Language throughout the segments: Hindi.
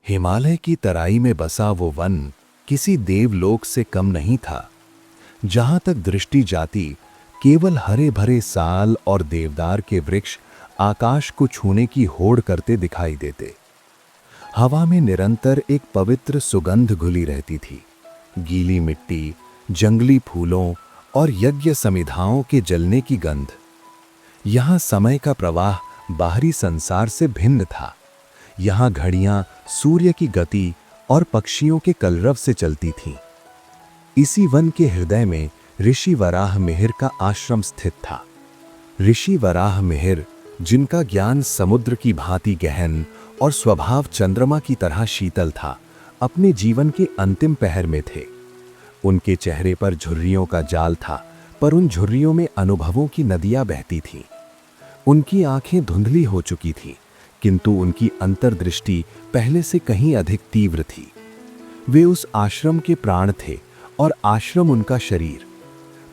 हिमालय की तराई में बसा वो वन किसी देवलोक से कम नहीं था। जहां तक दृष्टि जाती केवल हरे भरे साल और देवदार के वृक्ष आकाश को छूने की होड़ करते दिखाई देते। हवा में निरंतर एक पवित्र सुगंध घुली रहती थी। गीली मिट्टी, जंगली फूलों और यज्ञ समिधाओं के जलने की गंध। यहाँ समय का प्रवाह बाहरी संसार से भिन्न था। यहाँ घड़ियां सूर्य की गति और पक्षियों के कलरव से चलती थीं। इसी वन के हृदय में ऋषि वराह मिहिर का आश्रम स्थित था। ऋषि वराह मिहिर, जिनका ज्ञान समुद्र की भांति गहन और स्वभाव चंद्रमा की तरह शीतल था, अपने जीवन के अंतिम पहर में थे। उनके चेहरे पर झुर्रियों का जाल था, पर उन झुर्रियों में अनुभवों की नदियां बहती थीं। उनकी आंखें धुंधली हो चुकी थीं, किंतु उनकी अंतर्दृष्टि पहले से कहीं अधिक तीव्र थी। वे उस आश्रम के प्राण थे और आश्रम उनका शरीर।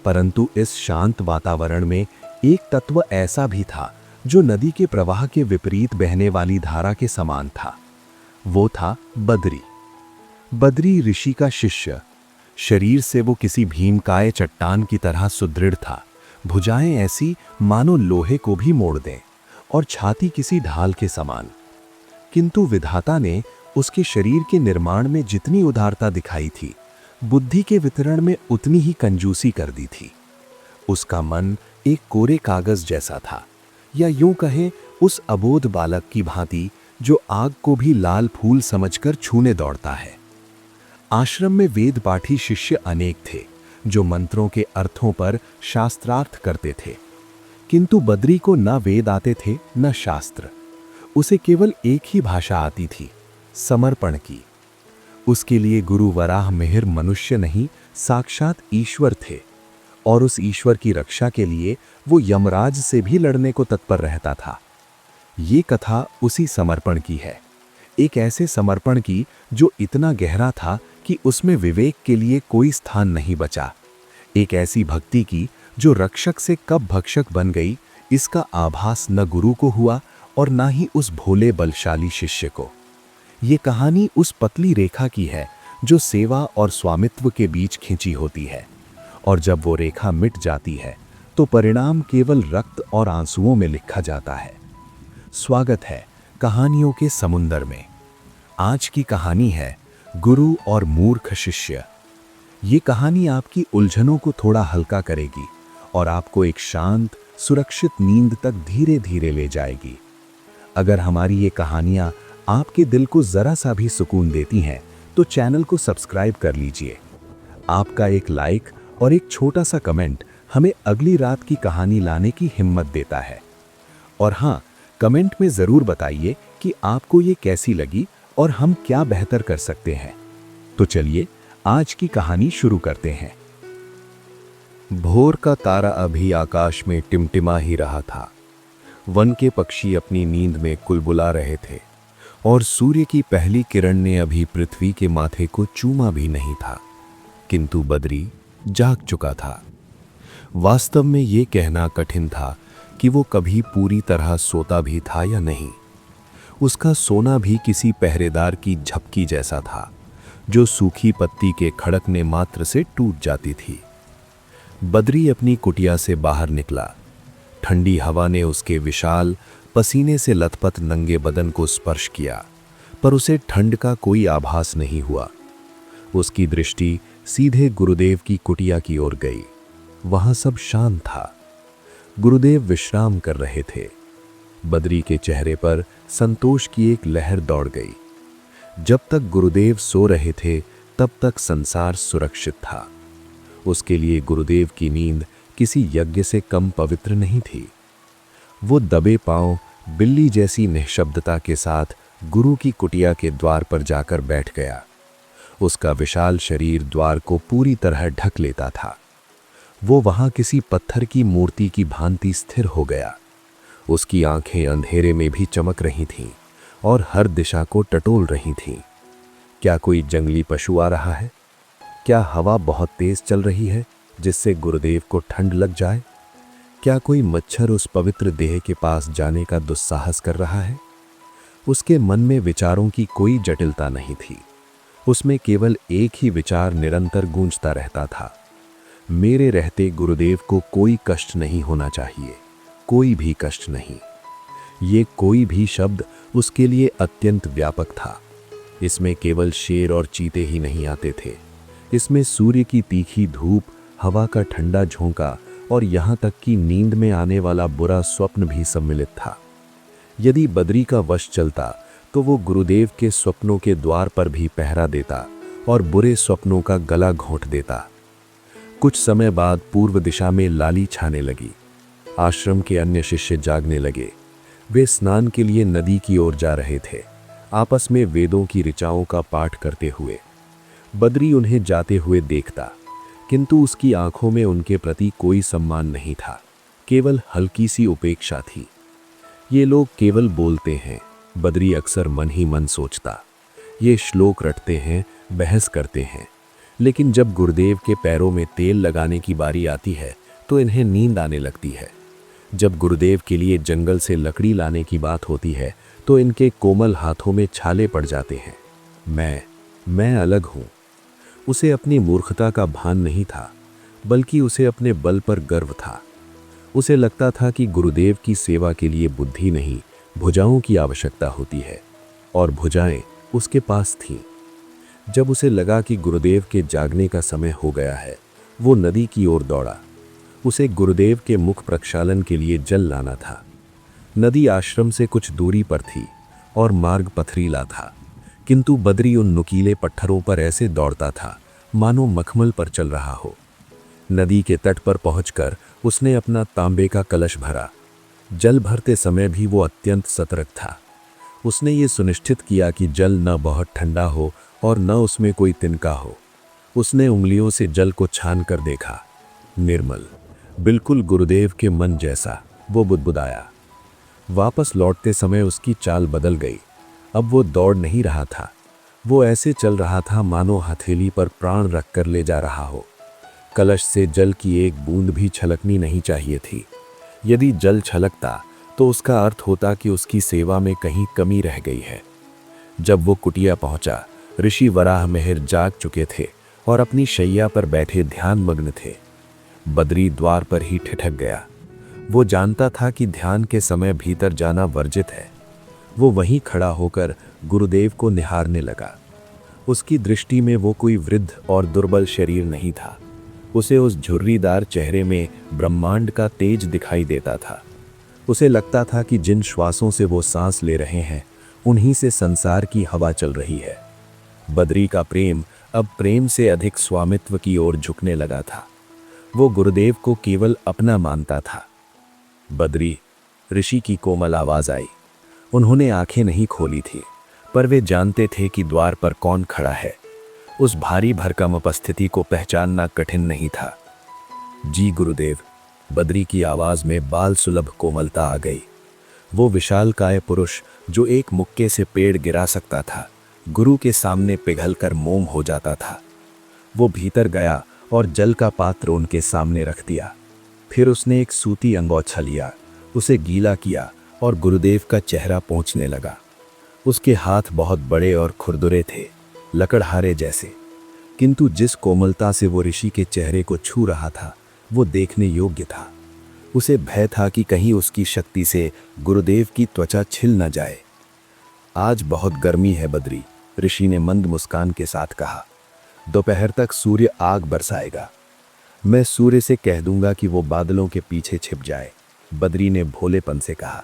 परंतु इस शांत वातावरण में एक तत्व ऐसा भी था जो नदी के प्रवाह के विपरीत बहने वाली धारा के समान था। वो था बद्री। बद्री ऋषि का शिष्य। शरीर से वो किसी भीमकाय चट्टान की तरह सुदृढ़ था। भुजाएं ऐसी मानो लोहे को भी मोड़ दें, और छाती किसी ढाल के समान। किंतु विधाता ने उसके शरीर के निर्माण में जितनी उदारता दिखाई थी, बुद्धि के वितरण में उतनी ही कंजूसी कर दी थी। उसका मन एक कोरे कागज जैसा था, या यूं कहें उस अबोध बालक की भांति जो आग को भी लाल फूल समझकर छूने दौड़ता है। आश्रम में वेद पाठी शिष्य अनेक थे, जो मंत्रों के अर्थों पर शास्त्रार्थ करते थे। किंतु बद्री को न वेद आते थे न शास्त्र। उसे केवल एक ही भाषा आती थी, समर्पण की। उसके लिए गुरु वराह मिहिर मनुष्य नहीं, साक्षात ईश्वर थे, और उस ईश्वर की रक्षा के लिए वो यमराज से भी लड़ने को तत्पर रहता था। ये कथा उसी समर्पण की है, एक ऐसे समर्पण की जो इतना गहरा था कि उसमें विवेक के लिए कोई स्थान नहीं बचा। एक ऐसी भक्ति की जो रक्षक से कब भक्षक बन गई, इसका आभास न गुरु को हुआ और न ही उस भोले बलशाली शिष्य को। ये कहानी उस पतली रेखा की है जो सेवा और स्वामित्व के बीच खिंची होती है, और जब वो रेखा मिट जाती है तो परिणाम केवल रक्त और आंसुओं में लिखा जाता है। स्वागत है कहानियों के समुंदर में। आज की कहानी है गुरु और मूर्ख शिष्य। ये कहानी आपकी उलझनों को थोड़ा हल्का करेगी और आपको एक शांत, सुरक्षित नींद तक धीरे धीरे ले जाएगी। अगर हमारी ये कहानियाँ आपके दिल को ज़रा सा भी सुकून देती हैं, तो चैनल को सब्सक्राइब कर लीजिए। आपका एक लाइक और एक छोटा सा कमेंट हमें अगली रात की कहानी लाने की हिम्मत देता है। और हाँ, कमेंट में ज़रूर बताइए कि आपको ये कैसी लगी और हम क्या बेहतर कर सकते हैं। तो चलिए आज की कहानी शुरू करते हैं। भोर का तारा अभी आकाश में टिमटिमा ही रहा था। वन के पक्षी अपनी नींद में कुलबुला रहे थे, और सूर्य की पहली किरण ने अभी पृथ्वी के माथे को चूमा भी नहीं था। किंतु बद्री जाग चुका था। वास्तव में ये कहना कठिन था कि वो कभी पूरी तरह सोता भी था या नहीं। उसका सोना भी किसी पहरेदार की झपकी जैसा था, जो सूखी पत्ती के खड़कने मात्र से टूट जाती थी। बद्री अपनी कुटिया से बाहर निकला। ठंडी हवा ने उसके विशाल, पसीने से लथपथ नंगे बदन को स्पर्श किया, पर उसे ठंड का कोई आभास नहीं हुआ। उसकी दृष्टि सीधे गुरुदेव की कुटिया की ओर गई। वहां सब शांत था। गुरुदेव विश्राम कर रहे थे। बद्री के चेहरे पर संतोष की एक लहर दौड़ गई। जब तक गुरुदेव सो रहे थे, तब तक संसार सुरक्षित था। उसके लिए गुरुदेव की नींद किसी यज्ञ से कम पवित्र नहीं थी। वो दबे पांव, बिल्ली जैसी निःशब्दता के साथ गुरु की कुटिया के द्वार पर जाकर बैठ गया। उसका विशाल शरीर द्वार को पूरी तरह ढक लेता था। वो वहां किसी पत्थर की मूर्ति की भांति स्थिर हो गया। उसकी आंखें अंधेरे में भी चमक रही थीं और हर दिशा को टटोल रही थीं। क्या कोई जंगली पशु आ रहा है? क्या हवा बहुत तेज चल रही है जिससे गुरुदेव को ठंड लग जाए? क्या कोई मच्छर उस पवित्र देह के पास जाने का दुस्साहस कर रहा है? उसके मन में विचारों की कोई जटिलता नहीं थी। उसमें केवल एक ही विचार निरंतर गूंजता रहता था, मेरे रहते गुरुदेव को कोई कष्ट नहीं होना चाहिए, कोई भी कष्ट नहीं। ये कोई भी शब्द उसके लिए अत्यंत व्यापक था। इसमें केवल शेर और चीते ही नहीं आते थे, इसमें सूर्य की तीखी धूप, हवा का ठंडा झोंका और यहाँ तक कि नींद में आने वाला बुरा स्वप्न भी सम्मिलित था। यदि बद्री का वश चलता तो वो गुरुदेव के स्वप्नों के द्वार पर भी पहरा देता और बुरे स्वप्नों का गला घोंट देता। कुछ समय बाद पूर्व दिशा में लाली छाने लगी। आश्रम के अन्य शिष्य जागने लगे। वे स्नान के लिए नदी की ओर जा रहे थे, आपस में वेदों की ऋचाओं का पाठ करते हुए। बद्री उन्हें जाते हुए देखता, किंतु उसकी आंखों में उनके प्रति कोई सम्मान नहीं था, केवल हल्की सी उपेक्षा थी। ये लोग केवल बोलते हैं, बद्री अक्सर मन ही मन सोचता। ये श्लोक रटते हैं, बहस करते हैं, लेकिन जब गुरुदेव के पैरों में तेल लगाने की बारी आती है तो इन्हें नींद आने लगती है। जब गुरुदेव के लिए जंगल से लकड़ी लाने की बात होती है तो इनके कोमल हाथों में छाले पड़ जाते हैं। मैं अलग हूँ। उसे अपनी मूर्खता का भान नहीं था, बल्कि उसे अपने बल पर गर्व था। उसे लगता था कि गुरुदेव की सेवा के लिए बुद्धि नहीं, भुजाओं की आवश्यकता होती है, और भुजाएं उसके पास थीं। जब उसे लगा कि गुरुदेव के जागने का समय हो गया है, वो नदी की ओर दौड़ा। उसे गुरुदेव के मुख प्रक्षालन के लिए जल लाना था। नदी आश्रम से कुछ दूरी पर थी और मार्ग पथरीला था, किंतु बद्री उन नुकीले पत्थरों पर ऐसे दौड़ता था मानो मखमल पर चल रहा हो। नदी के तट पर पहुंचकर उसने अपना तांबे का कलश भरा। जल भरते समय भी वो अत्यंत सतर्क था। उसने ये सुनिश्चित किया कि जल न बहुत ठंडा हो और न उसमें कोई तिनका हो। उसने उंगलियों से जल को छान कर देखा, निर्मल, बिल्कुल गुरुदेव के मन जैसा। वो बुदबुदाया। वापस लौटते समय उसकी चाल बदल गई। अब वो दौड़ नहीं रहा था, वो ऐसे चल रहा था मानो हथेली पर प्राण रखकर ले जा रहा हो। कलश से जल की एक बूंद भी छलकनी नहीं चाहिए थी। यदि जल छलकता तो उसका अर्थ होता कि उसकी सेवा में कहीं कमी रह गई है। जब वो कुटिया पहुंचा, ऋषि वराह मिहिर जाग चुके थे और अपनी शैया पर बैठे ध्यान मग्न थे। बद्री द्वार पर ही ठिठक गया। वो जानता था कि ध्यान के समय भीतर जाना वर्जित है। वो वहीं खड़ा होकर गुरुदेव को निहारने लगा। उसकी दृष्टि में वो कोई वृद्ध और दुर्बल शरीर नहीं था। उसे उस झुर्रीदार चेहरे में ब्रह्मांड का तेज दिखाई देता था। उसे लगता था कि जिन श्वासों से वो सांस ले रहे हैं, उन्हीं से संसार की हवा चल रही है। बद्री का प्रेम अब प्रेम से अधिक स्वामित्व की ओर झुकने लगा था। वो गुरुदेव को केवल अपना मानता था। बद्री, ऋषि की कोमल आवाज आई। उन्होंने आंखें नहीं खोली थी, पर वे जानते थे कि द्वार पर कौन खड़ा है। उस भारी भरकम उपस्थिति को पहचानना कठिन नहीं था। जी गुरुदेव, बद्री की आवाज में बाल सुलभ कोमलता आ गई। वो विशालकाय पुरुष जो एक मुक्के से पेड़ गिरा सकता था, गुरु के सामने पिघलकर मोम हो जाता था। वो भीतर गया और जल का पात्र उनके सामने रख दिया। फिर उसने एक सूती अंगोछा लिया, उसे गीला किया और गुरुदेव का चेहरा पोंछने लगा। उसके हाथ बहुत बड़े और खुरदुरे थे, लकड़हारे जैसे, किंतु जिस कोमलता से वो ऋषि के चेहरे को छू रहा था वो देखने योग्य था। उसे भय था कि कहीं उसकी शक्ति से गुरुदेव की त्वचा छिल न जाए। आज बहुत गर्मी है बद्री, ऋषि ने मंद मुस्कान के साथ कहा। दोपहर तक सूर्य आग बरसाएगा। मैं सूर्य से कह दूंगा कि वो बादलों के पीछे छिप जाए, बद्री ने भोलेपन से कहा।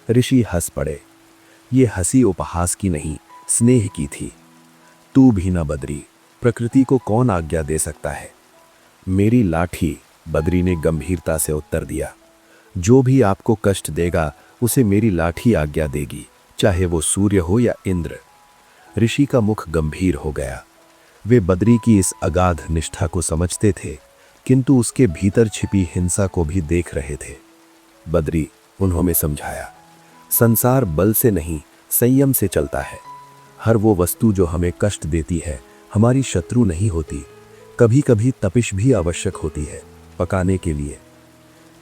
ऋषि हंस पड़े। ये हंसी उपहास की नहीं, स्नेह की थी। तू भी न बद्री, प्रकृति को कौन आज्ञा दे सकता है? मेरी लाठी, बद्री ने गंभीरता से उत्तर दिया। जो भी आपको कष्ट देगा उसे मेरी लाठी आज्ञा देगी, चाहे वो सूर्य हो या इंद्र। ऋषि का मुख गंभीर हो गया। वे बद्री की इस अगाध निष्ठा को समझते थे, किंतु उसके भीतर छिपी हिंसा को भी देख रहे थे। बद्री, उन्होंने समझाया, संसार बल से नहीं संयम से चलता है। हर वो वस्तु जो हमें कष्ट देती है हमारी शत्रु नहीं होती। कभी कभी तपिश भी आवश्यक होती है पकाने के लिए।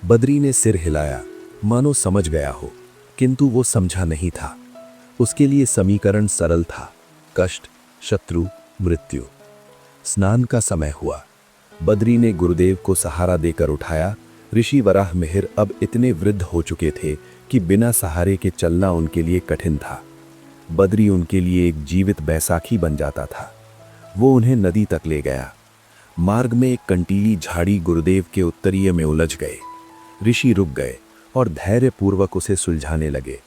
बद्री ने सिर हिलाया, मानो समझ गया हो, किंतु वो समझा नहीं था। उसके लिए समीकरण सरल था, कष्ट, शत्रु, मृत्यु। स्नान का समय हुआ। बद्री ने गुरुदेव को सहारा देकर उठाया। ऋषि वराह मिहिर अब इतने वृद्ध हो चुके थे कि बिना सहारे के चलना उनके लिए कठिन था। बद्री उनके लिए एक जीवित बैसाखी बन जाता था। वो उन्हें नदी तक ले गया। मार्ग में एक कंटीली झाड़ी गुरुदेव के उत्तरीय में उलझ गए। ऋषि रुक गए और धैर्यपूर्वक उसे सुलझाने लगे,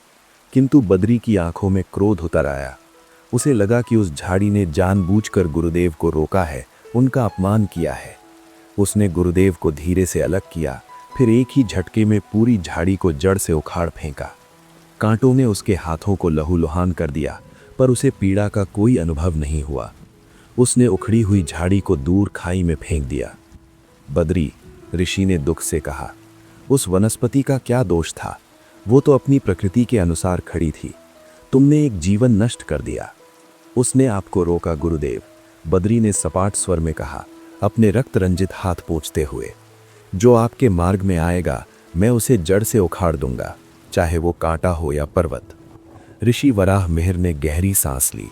किंतु बद्री की आंखों में क्रोध उतर आया। उसे लगा कि उस झाड़ी ने जानबूझकर गुरुदेव को रोका है, उनका अपमान किया है। उसने गुरुदेव को धीरे से अलग किया, फिर एक ही झटके में पूरी झाड़ी को जड़ से उखाड़ फेंका। कांटों ने उसके हाथों को लहूलुहान कर दिया, पर उसे पीड़ा का कोई अनुभव नहीं हुआ। उसने उखड़ी हुई झाड़ी को दूर खाई में फेंक दिया। बद्री, ऋषि ने दुख से कहा, उस वनस्पति का क्या दोष था? वो तो अपनी प्रकृति के अनुसार खड़ी थी। तुमने एक जीवन नष्ट कर दिया। उसने आपको रोका गुरुदेव, बद्री ने सपाट स्वर में कहा, अपने रक्त रंजित हाथ पोंछते हुए। जो आपके मार्ग में आएगा, मैं उसे जड़ से उखाड़ दूंगा, चाहे वो कांटा हो या पर्वत। ऋषि वराह मिहिर ने गहरी सांस ली।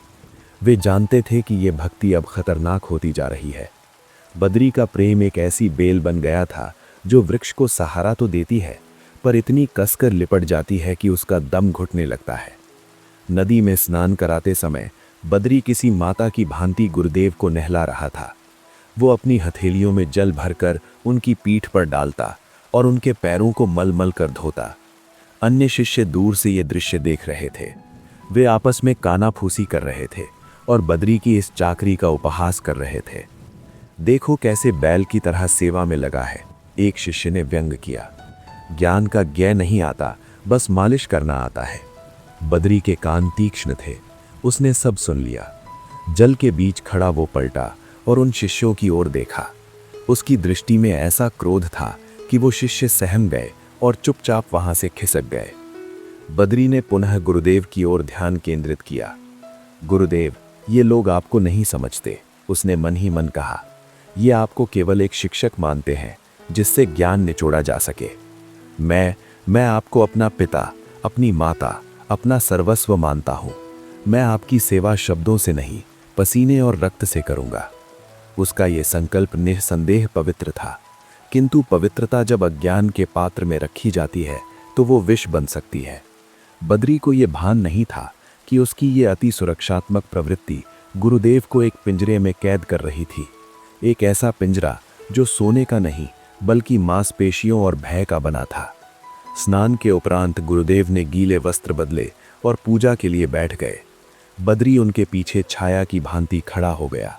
वे जानते थे कि यह भक्ति अब खतरनाक होती जा रही है। बद्री का प्रेम एक ऐसी बेल बन गया था जो वृक्ष को सहारा तो देती है, पर इतनी कसकर लिपट जाती है कि उसका दम घुटने लगता है। नदी में स्नान कराते समय बद्री किसी माता की भांति गुरुदेव को नहला रहा था। वो अपनी हथेलियों में जल भरकर उनकी पीठ पर डालता और उनके पैरों को मल मल कर धोता। अन्य शिष्य दूर से ये दृश्य देख रहे थे। वे आपस में कानाफूसी कर रहे थे और बद्री की इस चाकरी का उपहास कर रहे थे। देखो कैसे बैल की तरह सेवा में लगा है, एक शिष्य ने व्यंग किया। ज्ञान का ज्ञ नहीं आता, बस मालिश करना आता है। बद्री के कान तीक्ष्ण थे, उसने सब सुन लिया। जल के बीच खड़ा वो पलटा और उन शिष्यों की ओर देखा। उसकी दृष्टि में ऐसा क्रोध था कि वो शिष्य सहम गए और चुपचाप वहां से खिसक गए। बद्री ने पुनः गुरुदेव की ओर ध्यान केंद्रित किया। गुरुदेव, ये लोग आपको नहीं समझते, उसने मन ही मन कहा। ये आपको केवल एक शिक्षक मानते हैं जिससे ज्ञान निचोड़ा जा सके। मैं आपको अपना पिता, अपनी माता, अपना सर्वस्व मानता हूं। मैं आपकी सेवा शब्दों से नहीं, पसीने और रक्त से करूंगा। उसका ये संकल्प निसंदेह पवित्र था, किंतु पवित्रता जब अज्ञान के पात्र में रखी जाती है तो वो विष बन सकती है। बद्री को ये भान नहीं था कि उसकी ये अति सुरक्षात्मक प्रवृत्ति गुरुदेव को एक पिंजरे में कैद कर रही थी। एक ऐसा पिंजरा जो सोने का नहीं बल्कि मांसपेशियों और भय का बना था। स्नान के उपरांत गुरुदेव ने गीले वस्त्र बदले और पूजा के लिए बैठ गए। बद्री उनके पीछे छाया की भांति खड़ा हो गया।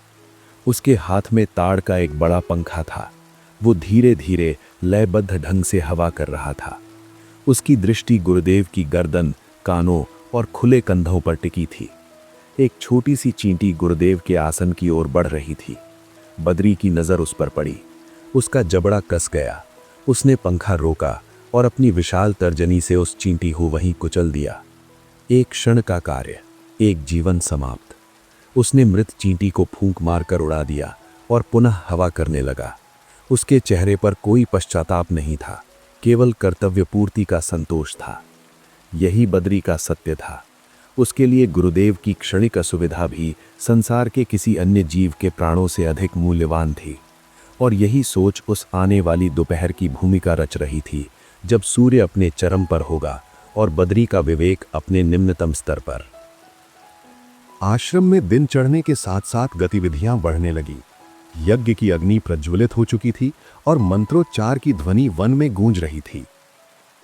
उसके हाथ में ताड़ का एक बड़ा पंखा था। वो धीरे धीरे लयबद्ध ढंग से हवा कर रहा था। उसकी दृष्टि गुरुदेव की गर्दन, कानों और खुले कंधों पर टिकी थी। एक छोटी सी चींटी गुरुदेव के आसन की ओर बढ़ रही थी। बद्री की नजर उस पर पड़ी। उसका जबड़ा कस गया। उसने पंखा रोका और अपनी विशाल तर्जनी से उस चींटी को वहीं कुचल दिया। एक क्षण का कार्य, एक जीवन समाप्त। उसने मृत चींटी को फूंक मारकर उड़ा दिया और पुनः हवा करने लगा। उसके चेहरे पर कोई पश्चाताप नहीं था, केवल कर्तव्य पूर्ति का संतोष था। यही बद्री का सत्य था। उसके लिए गुरुदेव की क्षणिक असुविधा भी संसार के किसी अन्य जीव के प्राणों से अधिक मूल्यवान थी। और यही सोच उस आने वाली दोपहर की भूमिका रच रही थी, जब सूर्य अपने चरम पर होगा और बद्री का विवेक अपने निम्नतम स्तर पर। आश्रम में दिन चढ़ने के साथ साथ गतिविधियां बढ़ने लगी। यज्ञ की अग्नि प्रज्वलित हो चुकी थी और मंत्रोच्चार की ध्वनि वन में गूंज रही थी।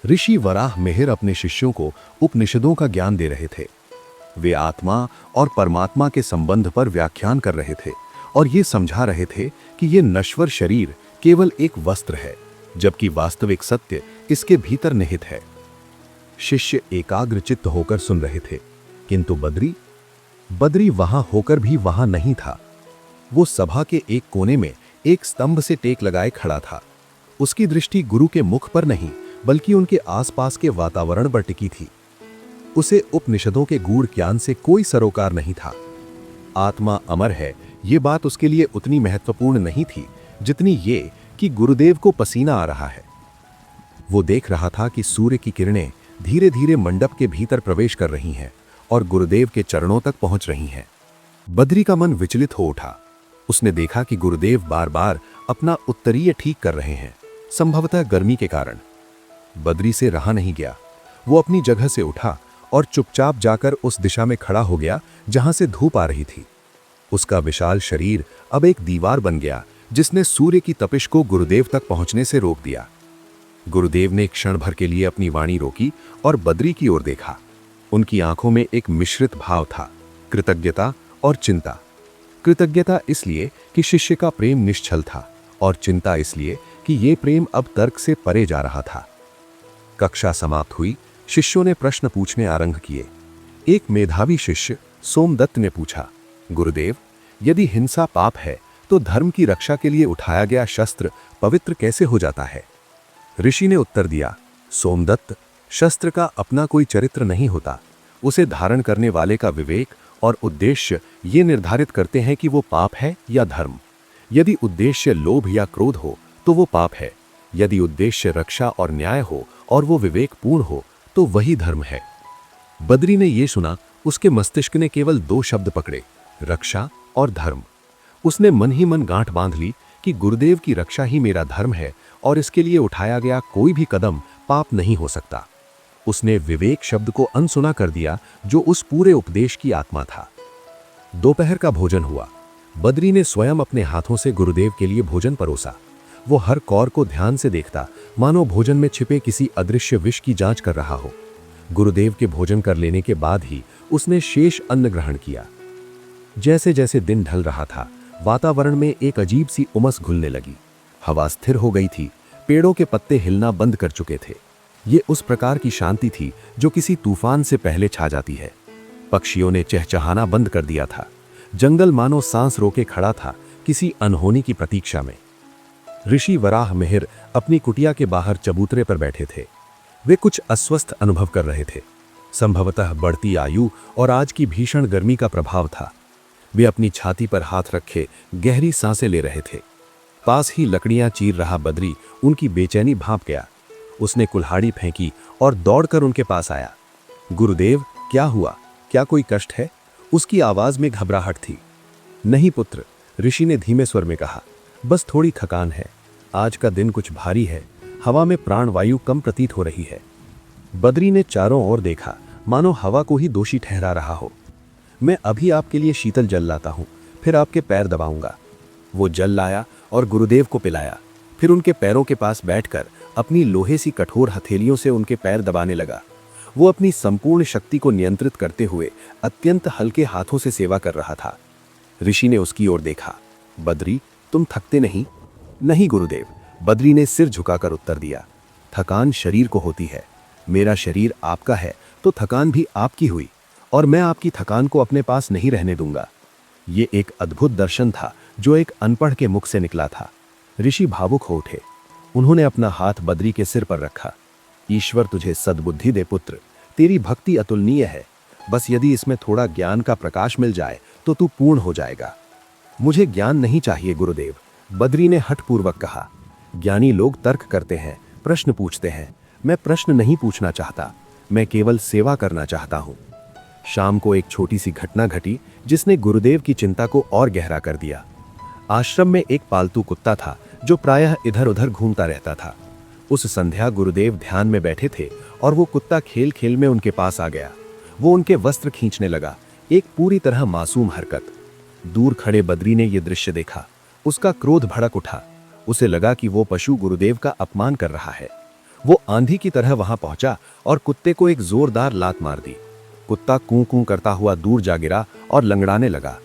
ऋषि वराह मिहिर अपने शिष्यों को उपनिषदों का ज्ञान दे रहे थे। वे आत्मा और परमात्मा के संबंध पर व्याख्यान कर रहे थे और ये समझा रहे थे कि ये नश्वर शरीर केवल एक वस्त्र है, जबकि वास्तविक सत्य इसके भीतर निहित है। शिष्य एकाग्रचित्त होकर सुन रहे थे, किंतु बद्री वहां होकर भी वहां नहीं था। वो सभा के एक कोने में एक स्तंभ से टेक लगाए खड़ा था। उसकी दृष्टि गुरु के मुख पर नहीं बल्कि उनके आसपास के वातावरण पर टिकी थी। उसे उपनिषदों के गूढ़ ज्ञान से कोई सरोकार नहीं था। आत्मा अमर है, ये बात उसके लिए उतनी महत्वपूर्ण नहीं थी जितनी ये कि गुरुदेव को पसीना आ रहा है। वो देख रहा था कि सूर्य की किरणें धीरे धीरे मंडप के भीतर प्रवेश कर रही हैं और गुरुदेव के चरणों तक पहुंच रही हैं। बद्री का मन विचलित हो उठा। उसने देखा कि गुरुदेव बार बार अपना उत्तरीय ठीक कर रहे हैं, संभवतः गर्मी के कारण। बद्री से रहा नहीं गया। वो अपनी जगह से उठा और चुपचाप जाकर उस दिशा में खड़ा हो गया जहां से धूप आ रही थी। उसका विशाल शरीर अब एक दीवार बन गया जिसने सूर्य की तपिश को गुरुदेव तक पहुंचने से रोक दिया। गुरुदेव ने क्षण भर के लिए अपनी वाणी रोकी और बद्री की ओर देखा। उनकी आंखों में एक मिश्रित भाव था, कृतज्ञता और चिंता। कृतज्ञता इसलिए कि शिष्य का प्रेम निश्चल था और चिंता इसलिए कि ये प्रेम अब तर्क से परे जा रहा था। कक्षा समाप्त हुई। शिष्यों ने प्रश्न पूछने आरंभ किए। एक मेधावी शिष्य सोमदत्त ने पूछा, गुरुदेव, यदि हिंसा पाप है तो धर्म की रक्षा के लिए उठाया गया शस्त्र पवित्र कैसे हो जाता है? ऋषि ने उत्तर दिया, सोमदत्त, शस्त्र का अपना कोई चरित्र नहीं होता। उसे धारण करने वाले का विवेक और उद्देश्य ये निर्धारित करते हैं कि वो पाप है या धर्म। यदि उद्देश्य लोभ या क्रोध हो तो वो पाप है। यदि उद्देश्य रक्षा और न्याय हो और वो विवेकपूर्ण हो तो वही धर्म है। बद्री ने ये सुना, उसके मस्तिष्क ने केवल 2 शब्द पकड़े, रक्षा और धर्म। उसने मन ही मन गांठ बांध ली कि गुरुदेव की रक्षा ही मेरा धर्म है और इसके लिए उठाया गया कोई भी कदम पाप नहीं हो सकता। उसने विवेक शब्द को अनसुना कर दिया जो उस पूरे उपदेश की आत्मा था। दोपहर का भोजन हुआ। बद्री ने स्वयं अपने हाथों से गुरुदेव के लिए भोजन परोसा। वो हर कौर को ध्यान से देखता, मानो भोजन में छिपे किसी अदृश्य विष की जांच कर रहा हो। गुरुदेव के भोजन कर लेने के बाद ही उसने शेष अन्न ग्रहण किया। जैसे जैसे दिन ढल रहा था, वातावरण में एक अजीब सी उमस घुलने लगी। हवा स्थिर हो गई थी। पेड़ों के पत्ते हिलना बंद कर चुके थे। ये उस प्रकार की शांति थी जो किसी तूफान से पहले छा जाती है। पक्षियों ने चहचहाना बंद कर दिया था। जंगल मानो सांस रोके खड़ा था, किसी अनहोनी की प्रतीक्षा में। ऋषि वराह मिहिर अपनी कुटिया के बाहर चबूतरे पर बैठे थे। वे कुछ अस्वस्थ अनुभव कर रहे थे। संभवतः बढ़ती आयु और आज की भीषण गर्मी का प्रभाव था। वे अपनी छाती पर हाथ रखे गहरी सांसें ले रहे थे। पास ही लकड़ियां चीर रहा बद्री उनकी बेचैनी भांप गया। उसने कुल्हाड़ी फेंकी और दौड़कर उनके पास आया। गुरुदेव, क्या हुआ? क्या कोई कष्ट है? उसकी आवाज में घबराहट थी। नहीं पुत्र, ऋषि ने धीमे स्वर में कहा, बस थोड़ी थकान है। आज का दिन कुछ भारी है। हवा में प्राणवायु कम प्रतीत हो रही है। बद्री ने चारों ओर देखा, मानो हवा को ही दोषी ठहरा रहा हो। मैं अभी आपके लिए शीतल जल लाता हूं, फिर आपके पैर दबाऊंगा। वो जल लाया और गुरुदेव को पिलाया। फिर उनके पैरों के पास बैठकर अपनी लोहे सी कठोर हथेलियों से उनके पैर दबाने लगा। वो अपनी संपूर्ण शक्ति को नियंत्रित करते हुए अत्यंत हल्के हाथों से सेवा कर रहा था। ऋषि ने उसकी ओर देखा। बद्री, तुम थकते नहीं? नहीं गुरुदेव, बद्री ने सिर झुकाकर उत्तर दिया। थकान शरीर को होती है। मेरा शरीर आपका है तो थकान भी आपकी हुई, और मैं आपकी थकान को अपने पास नहीं रहने दूंगा। ये एक अद्भुत दर्शन था जो एक अनपढ़ के मुख से निकला था। ऋषि भावुक हो उठे। उन्होंने अपना हाथ बद्री के सिर पर रखा। ईश्वर तुझे सद्बुद्धि दे पुत्र, तेरी भक्ति अतुलनीय है। बस यदि इसमें थोड़ा ज्ञान का प्रकाश मिल जाए तो तू पूर्ण हो जाएगा। मुझे ज्ञान नहीं चाहिए गुरुदेव, बद्री ने हठपूर्वक कहा। ज्ञानी लोग तर्क करते हैं, प्रश्न पूछते हैं। मैं प्रश्न नहीं पूछना चाहता, मैं केवल सेवा करना चाहता हूं। शाम को एक छोटी सी घटना घटी जिसने गुरुदेव की चिंता को और गहरा कर दिया। आश्रम में एक पालतू कुत्ता था जो प्रायः इधर उधर घूमता रहता था। उस संध्या गुरुदेव ध्यान में बैठे थे और वो कुत्ता खेल खेल में उनके पास आ गया। वो उनके वस्त्र खींचने लगा, एक पूरी तरह मासूम हरकत। दूर खड़े बद्री ने यह दृश्य देखा। उसका क्रोध भड़क उठा। उसे लगा कि वो पशु गुरुदेव का अपमान कर रहा है। वो आंधी की तरह वहां पहुंचा और कुत्ते को एक जोरदार लात मार दी। कुत्ता कूं कूं करता हुआ दूर जा गिरा और लंगड़ाने लगा।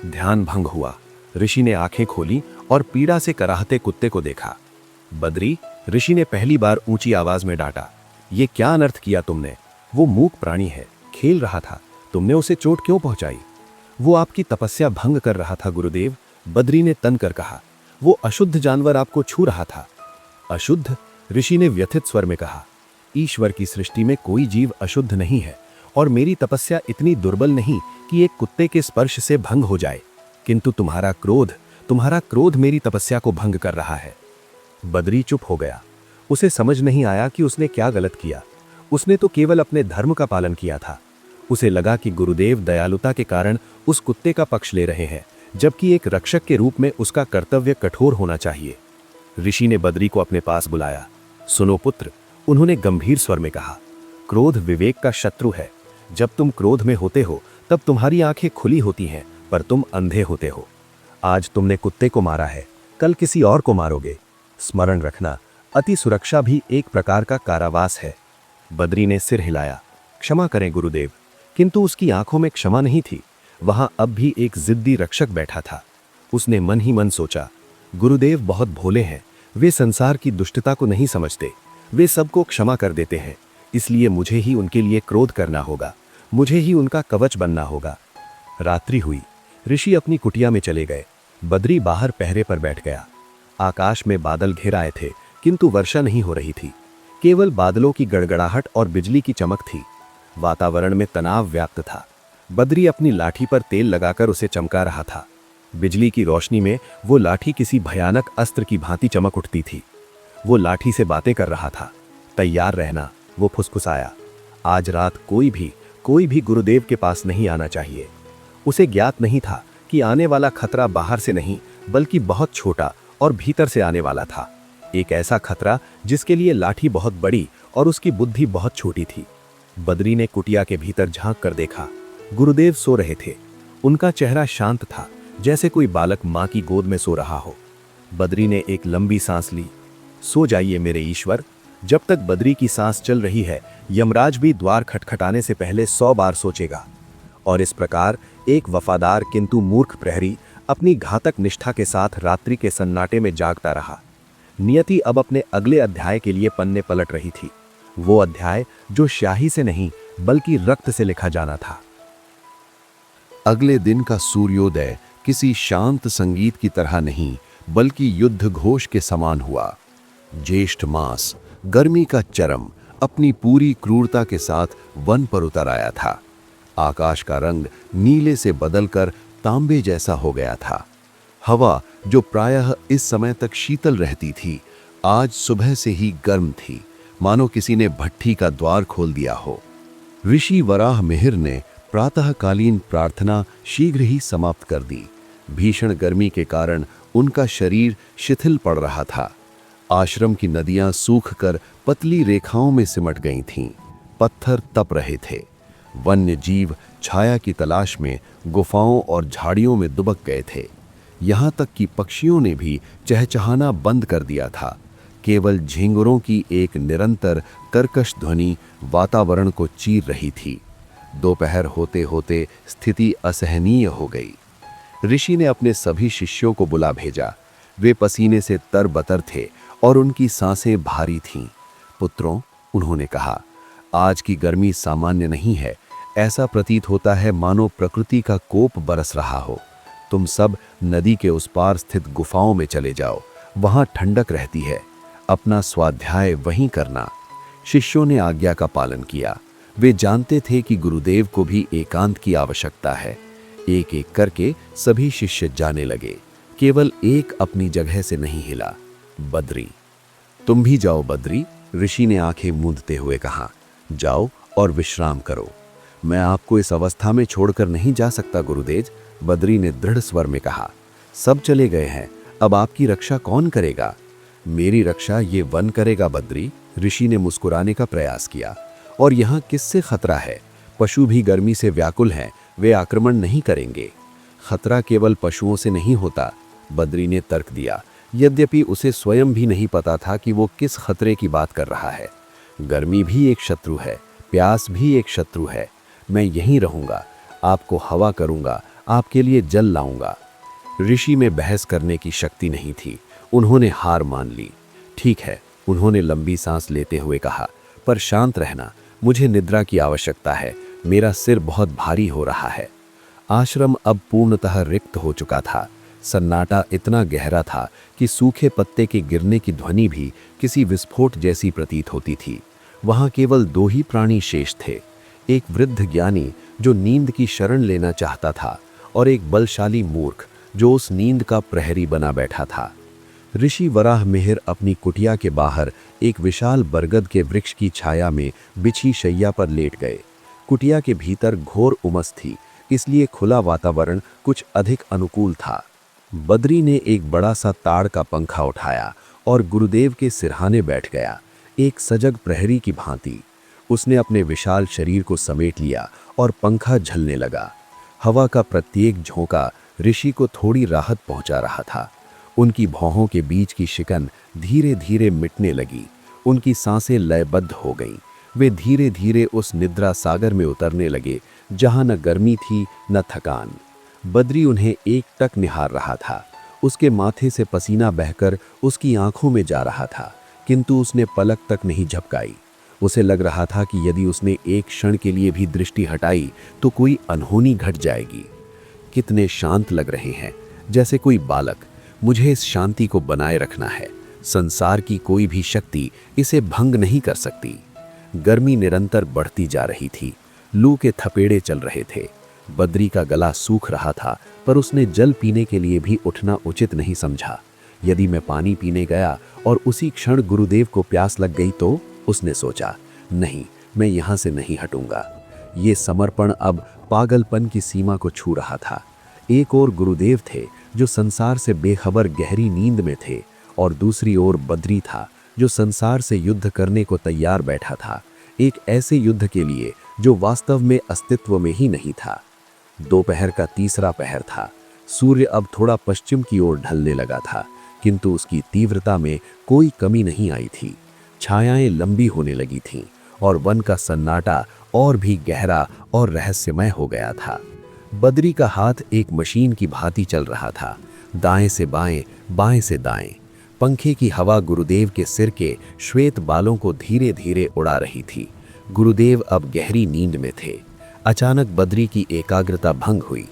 ध्यान भंग हुआ। ऋषि ने आंखें खोली और पीड़ा से कराहते कुत्ते को देखा। बद्री, ऋषि ने पहली बार ऊंची आवाज में डांटा, ये क्या अनर्थ किया तुमने? वो मूक प्राणी है, खेल रहा था, तुमने उसे चोट क्यों पहुंचाई? वो आपकी तपस्या भंग कर रहा था गुरुदेव, बद्री ने तन कर कहा। वो अशुद्ध जानवर आपको छू रहा था। अशुद्ध? ऋषि ने व्यथित स्वर में कहा। ईश्वर की सृष्टि में कोई जीव अशुद्ध नहीं है और मेरी तपस्या इतनी दुर्बल नहीं कि एक कुत्ते के स्पर्श से भंग हो जाए, किंतु तुम्हारा क्रोध मेरी तपस्या को भंग कर रहा है। बद्री चुप हो गया। उसे समझ नहीं आया कि उसने क्या गलत किया। उसने तो केवल अपने धर्म का पालन किया था। उसे लगा कि गुरुदेव दयालुता के कारण उस कुत्ते का पक्ष ले रहे हैं, जबकि एक रक्षक के रूप में उसका कर्तव्य कठोर होना चाहिए। ऋषि ने बद्री को अपने पास बुलाया। सुनो पुत्र, उन्होंने गंभीर स्वर में कहा, क्रोध विवेक का शत्रु है। जब तुम क्रोध में होते हो तब तुम्हारी आंखें खुली होती हैं, पर तुम अंधे होते हो। आज तुमने कुत्ते को मारा है, कल किसी और को मारोगे। स्मरण रखना, अति सुरक्षा भी एक प्रकार का कारावास है। बद्री ने सिर हिलाया। क्षमा करें गुरुदेव। किंतु उसकी आंखों में क्षमा नहीं थी। वहां अब भी एक जिद्दी रक्षक बैठा था। उसने मन ही मन सोचा, गुरुदेव बहुत भोले हैं, वे संसार की दुष्टता को नहीं समझते, वे सबको क्षमा कर देते हैं। इसलिए मुझे ही उनके लिए क्रोध करना होगा, मुझे ही उनका कवच बनना होगा। रात्रि हुई। ऋषि अपनी कुटिया में चले गए। बद्री बाहर पहरे पर बैठ गया। आकाश में बादल घिर आए थे, किंतु वर्षा नहीं हो रही थी। केवल बादलों की गड़गड़ाहट और बिजली की चमक थी। वातावरण में तनाव व्याप्त था। बद्री अपनी लाठी पर तेल लगाकर उसे चमका रहा था। बिजली की रोशनी में वो लाठी किसी भयानक अस्त्र की भांति चमक उठती थी। वो लाठी से बातें कर रहा था। तैयार रहना, वो फुसफुसाया। आज रात कोई भी गुरुदेव के पास नहीं आना चाहिए। उसे ज्ञात नहीं था कि आने वाला खतरा बाहर से नहीं, बल्कि बहुत छोटा और भीतर से आने वाला था। एक ऐसा खतरा जिसके लिए लाठी बहुत बड़ी और उसकी बुद्धि बहुत छोटी थी। बद्री ने कुटिया के भीतर झांक कर देखा। गुरुदेव सो रहे थे। उनका चेहरा शांत था, जैसे कोई बालक मां की गोद में सो रहा हो। बद्री ने एक लंबी सांस ली। सो जाइए मेरे ईश्वर। जब तक बद्री की सांस चल रही है, यमराज भी द्वार खटखटाने से पहले 100 बार सोचेगा। और इस प्रकार एक वफादार किंतु मूर्ख प्रहरी अपनी घातक निष्ठा के साथ रात्रि के सन्नाटे में जागता रहा। नियति अब अपने अगले अध्याय के लिए पन्ने पलट रही थी। वो अध्याय जो स्याही से नहीं, बल्कि रक्त से लिखा जाना था। अगले दिन का सूर्योदय किसी शांत संगीत की तरह नहीं, बल्कि युद्ध घोष के समान हुआ। ज्येष्ठ मास, गर्मी का चरम, अपनी पूरी क्रूरता के साथ वन पर उतर आया था। आकाश का रंग नीले से बदलकर तांबे जैसा हो गया था। हवा, जो प्रायः इस समय तक शीतल रहती थी, आज सुबह से ही गर्म थी, मानो किसी ने भट्ठी का द्वार खोल दिया हो। ऋषि वराह मिहिर ने प्रातःकालीन प्रार्थना शीघ्र ही समाप्त कर दी। भीषण गर्मी के कारण उनका शरीर शिथिल पड़ रहा था। आश्रम की नदियां सूखकर पतली रेखाओं में सिमट गई थीं। पत्थर तप रहे थे। वन्य जीव छाया की तलाश में गुफाओं और झाड़ियों में दुबक गए थे। यहाँ तक कि पक्षियों ने भी चहचहाना बंद कर दिया था। केवल झिंगुरों की एक निरंतर कर्कश ध्वनि वातावरण को चीर रही थी। दोपहर होते होते स्थिति असहनीय हो गई। ऋषि ने अपने सभी शिष्यों को बुला भेजा। वे पसीने से तरबतर थे और उनकी सांसें भारी थीं। पुत्रों, उन्होंने कहा, आज की गर्मी सामान्य नहीं है। ऐसा प्रतीत होता है मानो प्रकृति का कोप बरस रहा हो। तुम सब नदी के उस पार स्थित गुफाओं में चले जाओ, वहां ठंडक रहती है। अपना स्वाध्याय वहीं करना। शिष्यों ने आज्ञा का पालन किया। वे जानते थे कि गुरुदेव को भी एकांत की आवश्यकता है। एक एक करके सभी शिष्य जाने लगे। केवल एक अपनी जगह से नहीं हिला, बद्री। तुम भी जाओ बद्री, ऋषि ने आंखें मूंदते हुए कहा। जाओ और विश्राम करो। मैं आपको इस अवस्था में छोड़कर नहीं जा सकता गुरुदेव, बद्री ने दृढ़ स्वर में कहा। सब चले गए हैं, अब आपकी रक्षा कौन करेगा? मेरी रक्षा ये वन करेगा बद्री, ऋषि ने मुस्कुराने का प्रयास किया। और यहाँ किससे खतरा है? पशु भी गर्मी से व्याकुल हैं, वे आक्रमण नहीं करेंगे। खतरा केवल पशुओं से नहीं होता, बद्री ने तर्क दिया, यद्यपि उसे स्वयं भी नहीं पता था कि वो किस खतरे की बात कर रहा है। गर्मी भी एक शत्रु है, प्यास भी एक शत्रु है। मैं यहीं रहूंगा, आपको हवा करूंगा, आपके लिए जल लाऊंगा। ऋषि में बहस करने की शक्ति नहीं थी। उन्होंने हार मान ली। ठीक है, उन्होंने लंबी सांस लेते हुए कहा, पर शांत रहना, मुझे निद्रा की आवश्यकता है। मेरा सिर बहुत भारी हो रहा है। आश्रम अब पूर्णतः रिक्त हो चुका था। सन्नाटा इतना गहरा था कि सूखे पत्ते के गिरने की ध्वनि भी किसी विस्फोट जैसी प्रतीत होती थी। वहां केवल दो ही प्राणी शेष थे, एक वृद्ध ज्ञानी जो नींद की शरण लेना चाहता था, और एक बलशाली मूर्ख जो उस नींद का प्रहरी बना बैठा था। ऋषि वराह मिहिर अपनी कुटिया के बाहर एक विशाल बरगद के वृक्ष की छाया में बिछी शैया पर लेट गए। कुटिया के भीतर घोर उमस थी, इसलिए खुला वातावरण कुछ अधिक अनुकूल था। बद्री ने एक बड़ा सा ताड़ का पंखा उठाया और गुरुदेव के सिरहाने बैठ गया, एक सजग प्रहरी की भांति। उसने अपने विशाल शरीर को समेट लिया और पंखा झलने लगा। हवा का प्रत्येक झोंका ऋषि को थोड़ी राहत पहुंचा रहा था। उनकी भौहों के बीच की शिकन धीरे धीरे मिटने लगी, उनकी सांसें लयबद्ध हो गईं। वे धीरे धीरे उस निद्रा सागर में उतरने लगे जहां न गर्मी थी न थकान। बद्री उन्हें एकटक निहार रहा था। उसके माथे से पसीना बहकर उसकी आंखों में जा रहा था, किंतु उसने पलक तक नहीं झपकाई। उसे लग रहा था कि यदि उसने एक क्षण के लिए भी दृष्टि हटाई तो कोई अनहोनी घट जाएगी। कितने शांत लग रहे हैं, जैसे कोई बालक। मुझे इस शांति को बनाए रखना है। संसार की कोई भी शक्ति इसे भंग नहीं कर सकती। गर्मी निरंतर बढ़ती जा रही थी, लू के थपेड़े चल रहे थे। बद्री का गला सूख रहा था, पर उसने जल पीने के लिए भी उठना उचित नहीं समझा। यदि मैं पानी पीने गया और उसी क्षण गुरुदेव को प्यास लग गई तो, उसने सोचा, नहीं, मैं यहाँ से नहीं हटूंगा। ये समर्पण अब पागलपन की सीमा को छू रहा था। एक ओर गुरुदेव थे जो संसार से बेखबर गहरी नींद में थे, और दूसरी ओर बद्री था जो संसार से युद्ध करने को तैयार बैठा था, एक ऐसे युद्ध के लिए जो वास्तव में अस्तित्व में ही नहीं था। दोपहर का तीसरा पहर था। सूर्य अब थोड़ा पश्चिम की ओर ढलने लगा था, किंतु उसकी तीव्रता में कोई कमी नहीं आई थी। छायाएं लंबी होने लगी थीं और वन का सन्नाटा और भी गहरा और रहस्यमय हो गया था। बद्री का हाथ एक मशीन की भांति चल रहा था, दाएं से बाएं, बाएं से दाएं। पंखे की हवा गुरुदेव के सिर के श्वेत बालों को धीरे धीरे उड़ा रही थी। गुरुदेव अब गहरी नींद में थे। अचानक बद्री की एकाग्रता भंग हुई।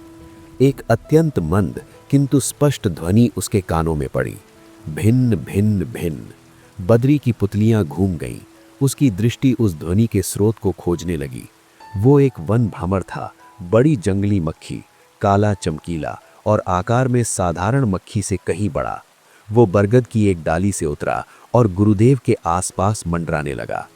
एक अत्यंत मंद किंतु स्पष्ट ध्वनि उसके कानों में पड़ी, भिन्न भिन्न भिन्न। बद्री की पुतलियां घूम गईं। उसकी दृष्टि उस ध्वनि के स्रोत को खोजने लगी। वो एक वन भ्रमर था, बड़ी जंगली मक्खी, काला चमकीला और आकार में साधारण मक्खी से कहीं बड़ा। वो बरगद की एक डाली से उतरा और गुरुदेव के आसपास मंडराने लगा।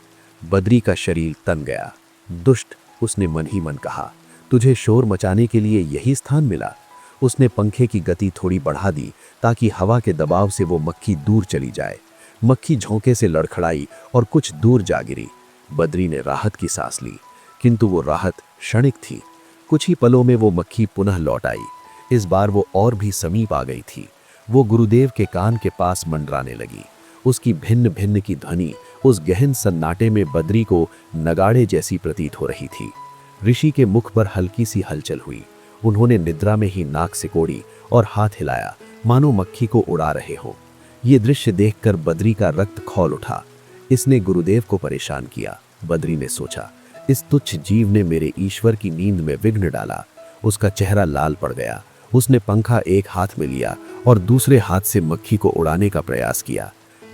बद्री का शरीर तन गया। दुष्ट, उसने मन ही मन कहा, तुझे शोर मचाने के लिए यही स्थान मिला। उसने पंखे की गति थोड़ी बढ़ा दी ताकि हवा के दबाव से वो मक्खी दूर चली जाए। मक्खी झोंके से लड़खड़ाई और कुछ दूर जा गिरी। बद्री ने राहत की सांस ली, किंतु वो राहत क्षणिक थी। कुछ ही पलों में वो मक्खी पुनः लौट आई। इस बार वो और भी समीप आ गई थी। वो गुरुदेव के कान के पास मंडराने लगी। उसकी भिन्न भिन्न की ध्वनि उस गहन सन्नाटे में बद्री को नगाड़े जैसी प्रतीत हो रही थी। ऋषि के मुख पर हल्की सी हलचल हुई। उन्होंने निद्रा में ही नाक सिकोड़ी और हाथ हिलाया, मानो मक्खी को उड़ा रहे हो। ये दृश्य देखकर बद्री का रक्त खौल उठा। इसने गुरुदेव को परेशान किया। बद्री ने सोचा, इस तुच्छ जीव ने मेरे ईश्वर की नींद में विघ्न डाला। उसका चेहरा लाल पड़ गया। उसने पंखा एक हाथ में लिया और दूसरे हाथ से मक्खी को उड़ाने का प्रयास किया।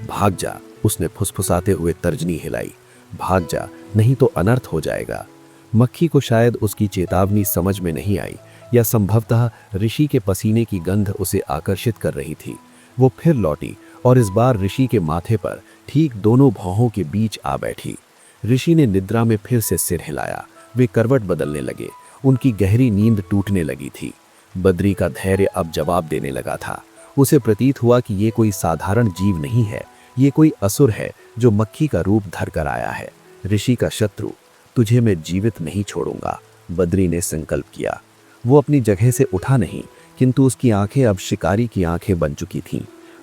भाग जा, उसने फुसफुसाते हुए तर्जनी हिलाई। भाग जा, नहीं तो अनर्थ हो जाएगा। मक्खी को शायद उसकी चेतावनी समझ में नहीं आई, या संभवतः ऋषि के पसीने की गंध उसे आकर्षित कर रही थी। वो फिर लौटी और इस बार ऋषि के माथे पर ठीक दोनों भौहों के बीच आ बैठी। ऋषि ने निद्रा में फिर से सिर हिलाया। वे करवट बदलने लगे। उनकी गहरी नींद टूटने लगी थी। बद्री का धैर्य अब जवाब देने लगा था। उसे प्रतीत हुआ कि ये कोई साधारण जीव नहीं है, ये कोई असुर है जो मक्खी का रूप धर कर आया है। ऋषि का शत्रु, तुझे मैं जीवित नहीं छोड़ूंगा, बद्री ने संकल्प किया। वो अपनी जगह से उठा नहीं, किंतु उसकी आंखें अब शिकारी की आंखें बन चुकी थीं।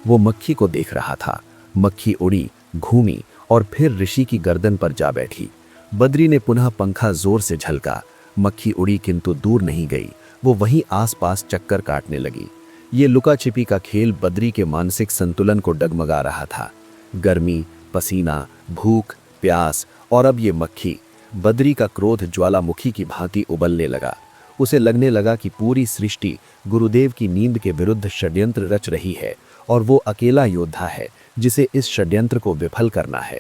वो मक्खी को देख रहा था। मक्खी उड़ी, घूमी और फिर ऋषि की गर्दन पर जा बैठी। बद्री ने पुनः पंखा जोर से झलका। मक्खी उड़ी किंतु दूर नहीं गई। वो वहीं आसपास चक्कर काटने लगी। ये लुका छिपी का खेल बद्री के मानसिक संतुलन को डगमगा रहा था। गर्मी, पसीना, भूख, प्यास और अब ये मक्खी। बद्री का क्रोध ज्वालामुखी की भांति उबलने लगा। उसे लगने लगा कि पूरी सृष्टि गुरुदेव की नींद के विरुद्ध षड्यंत्र रच रही है और वो अकेला योद्धा है जिसे इस षड्यंत्र को विफल करना है।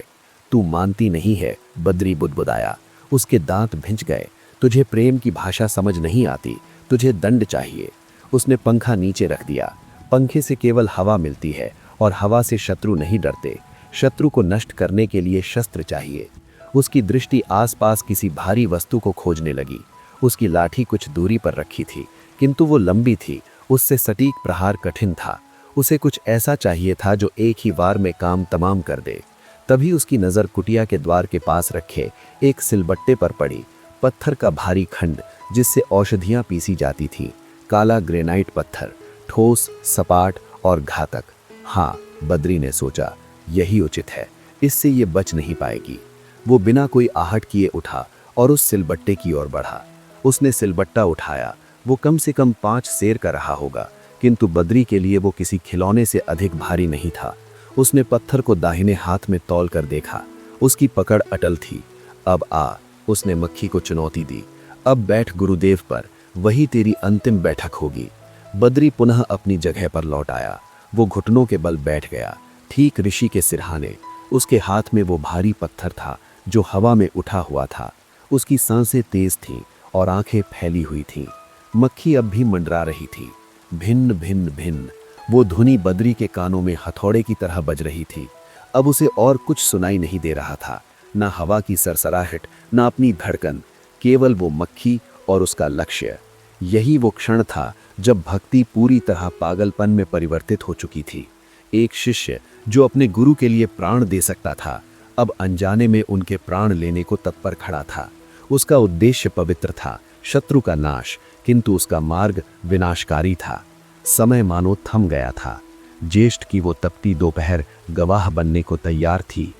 तू मानती नहीं है, बद्री बुदबुदाया। उसके दांत भिंच गए। तुझे प्रेम की भाषा समझ नहीं आती, तुझे दंड चाहिए। उसने पंखा नीचे रख दिया। पंखे से केवल हवा मिलती है और हवा से शत्रु नहीं डरते। शत्रु को नष्ट करने के लिए शस्त्र चाहिए। उसकी दृष्टि आसपास किसी भारी वस्तु को खोजने लगी। उसकी लाठी कुछ दूरी पर रखी थी, किंतु वो लंबी थी, उससे सटीक प्रहार कठिन था। उसे कुछ ऐसा चाहिए था जो एक ही वार में काम तमाम कर दे। तभी उसकी नज़र कुटिया के द्वार के पास रखे एक सिलबट्टे पर पड़ी। पत्थर का भारी खंड जिससे औषधियाँ पीसी जाती थीं, काला ग्रेनाइट पत्थर, ठोस, सपाट और घातक। हाँ, बद्री ने सोचा, यही उचित है, इससे ये बच नहीं पाएगी। वो बिना कोई आहट किए उठा और उस सिलबट्टे की ओर बढ़ा। उसने सिलबट्टा उठाया। वो कम से कम 5 सेर का रहा होगा, किंतु बद्री के लिए वो किसी खिलौने से अधिक भारी नहीं था। उसने पत्थर को दाहिने हाथ में तौल कर देखा। उसकी पकड़ अटल थी। अब आ, उसने मक्खी को चुनौती दी। अब बैठ गुरुदेव पर, वही तेरी अंतिम बैठक होगी। बद्री पुनः अपनी जगह पर लौट आया। वो घुटनों के बल बैठ गया, ठीक ऋषि के सिरहाने। उसके हाथ में वो भारी पत्थर था जो हवा में उठा हुआ था। उसकी सांसें तेज थीं और आंखें फैली हुई थीं। मक्खी अब भी मंडरा रही थी, भिन्न भिन्न भिन्न। वो धुनी बद्री के कानों में हथौड़े की तरह बज रही थी। अब उसे और कुछ सुनाई नहीं दे रहा था, ना हवा की सरसराहट, ना अपनी धड़कन, केवल वो मक्खी और उसका लक्ष्य। यही वो क्षण था जब भक्ति पूरी तरह पागलपन में परिवर्तित हो चुकी थी। एक शिष्य जो अपने गुरु के लिए प्राण दे सकता था, अब अनजाने में उनके प्राण लेने को तत्पर खड़ा था। उसका उद्देश्य पवित्र था, शत्रु का नाश, किंतु उसका मार्ग विनाशकारी था। समय मानो थम गया था। ज्येष्ठ की वो तपती दोपहर गवाह बनने को तैयार थी।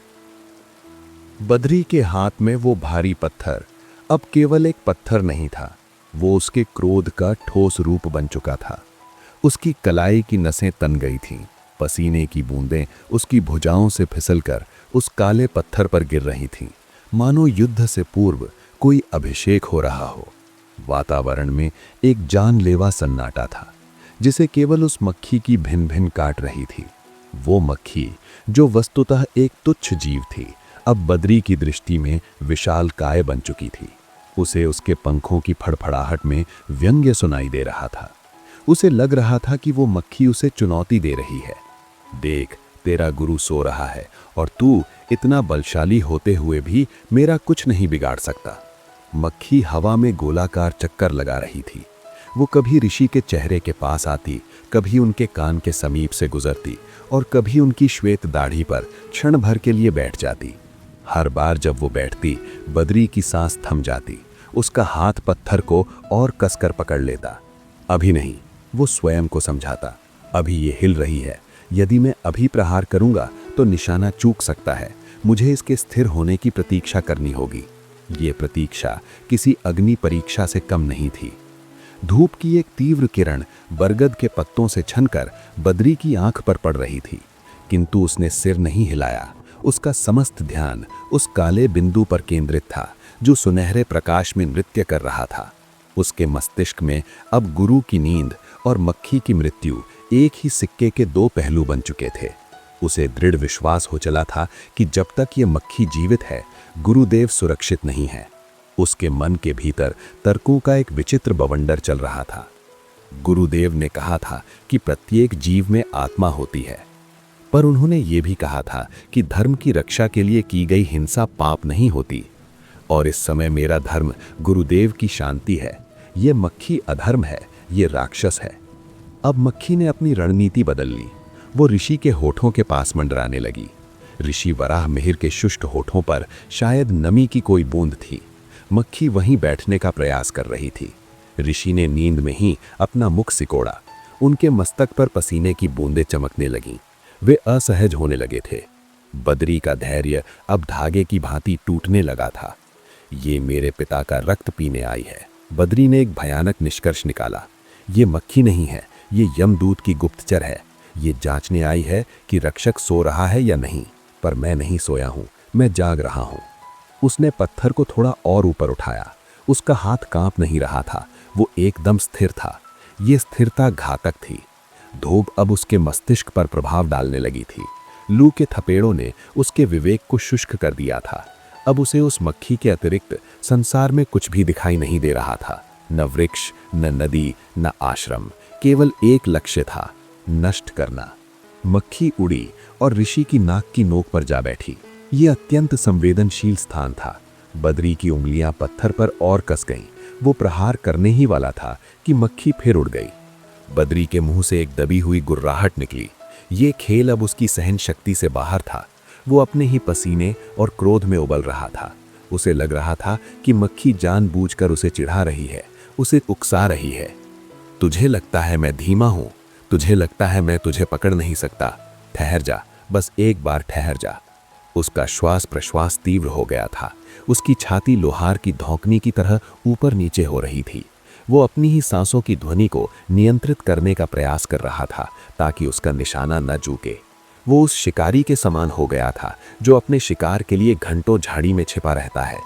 बद्री के हाथ में वो भारी पत्थर अब केवल एक पत्थर नहीं था, वो उसके क्रोध का ठोस रूप बन चुका था। उसकी कलाई की नसें तन गई थीं, पसीने की बूंदें उसकी भुजाओं से फिसलकर उस काले पत्थर पर गिर रही थीं, मानो युद्ध से पूर्व कोई अभिषेक हो रहा हो। वातावरण में एक जानलेवा सन्नाटा था, जिसे केवल उस मक्खी की भिन भिन काट रही थी। वो मक्खी जो वस्तुतः एक तुच्छ जीव थी, अब बद्री की दृष्टि में विशाल काय बन चुकी थी। उसे उसके पंखों की फड़फड़ाहट में व्यंग्य सुनाई दे रहा था। उसे लग रहा था कि वो मक्खी उसे चुनौती दे रही है। देख, तेरा गुरु सो रहा है और तू इतना बलशाली होते हुए भी मेरा कुछ नहीं बिगाड़ सकता। मक्खी हवा में गोलाकार चक्कर लगा रही थी। वो कभी ऋषि के चेहरे के पास आती, कभी उनके कान के समीप से गुजरती और कभी उनकी श्वेत दाढ़ी पर क्षण भर के लिए बैठ जाती। हर बार जब वो बैठती, बद्री की सांस थम जाती। उसका हाथ पत्थर को और कसकर पकड़ लेता। अभी नहीं, वो स्वयं को समझाता, अभी ये हिल रही है। यदि मैं अभी प्रहार करूंगा तो निशाना चूक सकता है। मुझे इसके स्थिर होने की प्रतीक्षा करनी होगी। ये प्रतीक्षा किसी अग्नि परीक्षा से कम नहीं थी। धूप की एक तीव्र किरण बरगद के पत्तों से छनकर बद्री की आंख पर पड़ रही थी, किंतु उसने सिर नहीं हिलाया। उसका समस्त ध्यान उस काले बिंदु पर केंद्रित था जो सुनहरे प्रकाश में नृत्य कर रहा था। उसके मस्तिष्क में अब गुरु की नींद और मक्खी की मृत्यु एक ही सिक्के के 2 पहलू बन चुके थे। उसे दृढ़ विश्वास हो चला था कि जब तक ये मक्खी जीवित है, गुरुदेव सुरक्षित नहीं है। उसके मन के भीतर तर्कों का एक विचित्र बवंडर चल रहा था। गुरुदेव ने कहा था कि प्रत्येक जीव में आत्मा होती है, पर उन्होंने ये भी कहा था कि धर्म की रक्षा के लिए की गई हिंसा पाप नहीं होती। और इस समय मेरा धर्म गुरुदेव की शांति है। ये मक्खी अधर्म है, ये राक्षस है। अब मक्खी ने अपनी रणनीति बदल ली। वो ऋषि के होठों के पास मंडराने लगी। ऋषि वराह मिहिर के शुष्क होठों पर शायद नमी की कोई बूंद थी। मक्खी वहीं बैठने का प्रयास कर रही थी। ऋषि ने नींद में ही अपना मुख सिकोड़ा। उनके मस्तक पर पसीने की बूंदें चमकने लगीं। वे असहज होने लगे थे। बद्री का धैर्य अब धागे की भांति टूटने लगा था। ये मेरे पिता का रक्त पीने आई है। बद्री ने एक भयानक निष्कर्ष निकाला। ये मक्खी नहीं है, ये यमदूत की गुप्तचर है। ये जांचने आई है कि रक्षक सो रहा है या नहीं। पर मैं नहीं सोया हूं, मैं जाग रहा हूं। उसने पत्थर को थोड़ा और ऊपर उठाया। उसका हाथ कांप नहीं रहा था, वो एकदम स्थिर था। ये स्थिरता घातक थी। धूप अब उसके मस्तिष्क पर प्रभाव डालने लगी थी। लू के थपेड़ों ने उसके विवेक को शुष्क कर दिया था। अब उसे उस मक्खी के अतिरिक्त संसार में कुछ भी दिखाई नहीं दे रहा था। न वृक्ष, न नदी, न आश्रम, केवल एक लक्ष्य था, नष्ट करना। मक्खी उड़ी और ऋषि की नाक की नोक पर जा बैठी। ये अत्यंत संवेदनशील स्थान था। बद्री की उंगलियां पत्थर पर और कस गईं। वो प्रहार करने ही वाला था कि मक्खी फिर उड़ गई। बद्री के मुंह से एक दबी हुई गुर्राहट निकली। ये खेल अब उसकी सहन शक्ति से बाहर था। वो अपने ही पसीने और क्रोध में उबल रहा था। उसे लग रहा था कि मक्खी जानबूझकर उसे चिढ़ा रही है, उसे उकसा रही है। तुझे लगता है मैं धीमा हूं, तुझे लगता है मैं तुझे पकड़ नहीं सकता। ठहर जा, बस एक बार ठहर जा। उसका श्वास प्रश्वास तीव्र हो गया था। उसकी छाती लोहार की धौंकनी की तरह ऊपर नीचे हो रही थी। वो अपनी ही सांसों की ध्वनि को नियंत्रित करने का प्रयास कर रहा था ताकि उसका निशाना न चूके। वो उस शिकारी के समान हो गया था जो अपने शिकार के लिए घंटों झाड़ी में छिपा रहता है।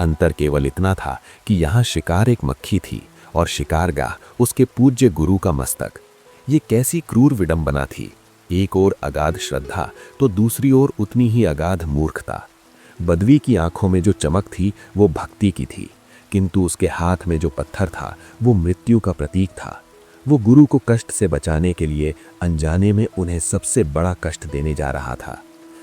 अंतर केवल इतना था कि यहाँ शिकार एक मक्खी थी और शिकारगाह उसके पूज्य गुरु का मस्तक। ये कैसी क्रूर विडंबना थी। एक ओर अगाध श्रद्धा तो दूसरी ओर उतनी ही अगाध मूर्खता। बद्री की आंखों में जो चमक थी वो भक्ति की थी, किंतु उसके हाथ में जो पत्थर था वो मृत्यु का प्रतीक था। वो गुरु को कष्ट से बचाने के लिए अनजाने में उन्हें सबसे बड़ा कष्ट देने जा रहा था।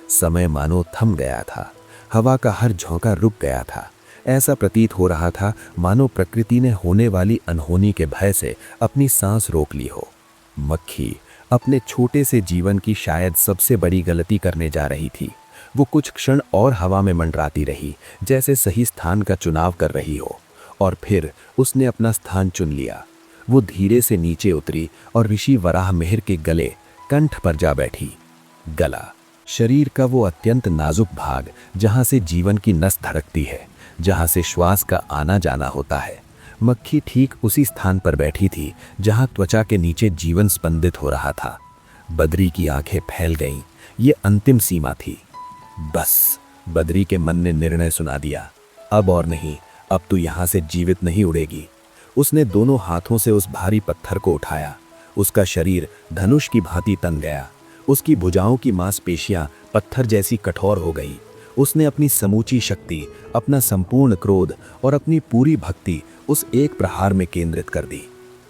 समय मानो थम गया था। हवा का हर झोंका रुक गया था। ऐसा प्रतीत हो रहा था मानो प्रकृति ने होने वाली अनहोनी के भय से अपनी सांस रोक ली हो। मक्खी अपने छोटे से जीवन की शायद सबसे बड़ी गलती करने जा रही थी। वो कुछ क्षण और हवा में मंडराती रही, जैसे सही स्थान का चुनाव कर रही हो, और फिर उसने अपना स्थान चुन लिया। वो धीरे से नीचे उतरी और ऋषि वराह मिहिर के गले कंठ पर जा बैठी। गला, शरीर का वो अत्यंत नाजुक भाग जहां से जीवन की नस धड़कती है, जहां से श्वास का आना जाना होता है। मक्खी ठीक उसी स्थान पर बैठी थी जहां त्वचा के नीचे जीवन स्पंदित हो रहा था। बद्री की आंखें फैल गईं। ये अंतिम सीमा थी। बस, बद्री के मन ने निर्णय सुना दिया। अब और नहीं, अब तू यहां से जीवित नहीं उड़ेगी। उसने दोनों हाथों से उस भारी पत्थर को उठाया। उसका शरीर धनुष की भांति तन गया। उसकी भुजाओं की मांसपेशियां पत्थर जैसी कठोर हो गई। उसने अपनी समूची शक्ति, अपना संपूर्ण क्रोध और अपनी पूरी भक्ति उस एक प्रहार में केंद्रित कर दी।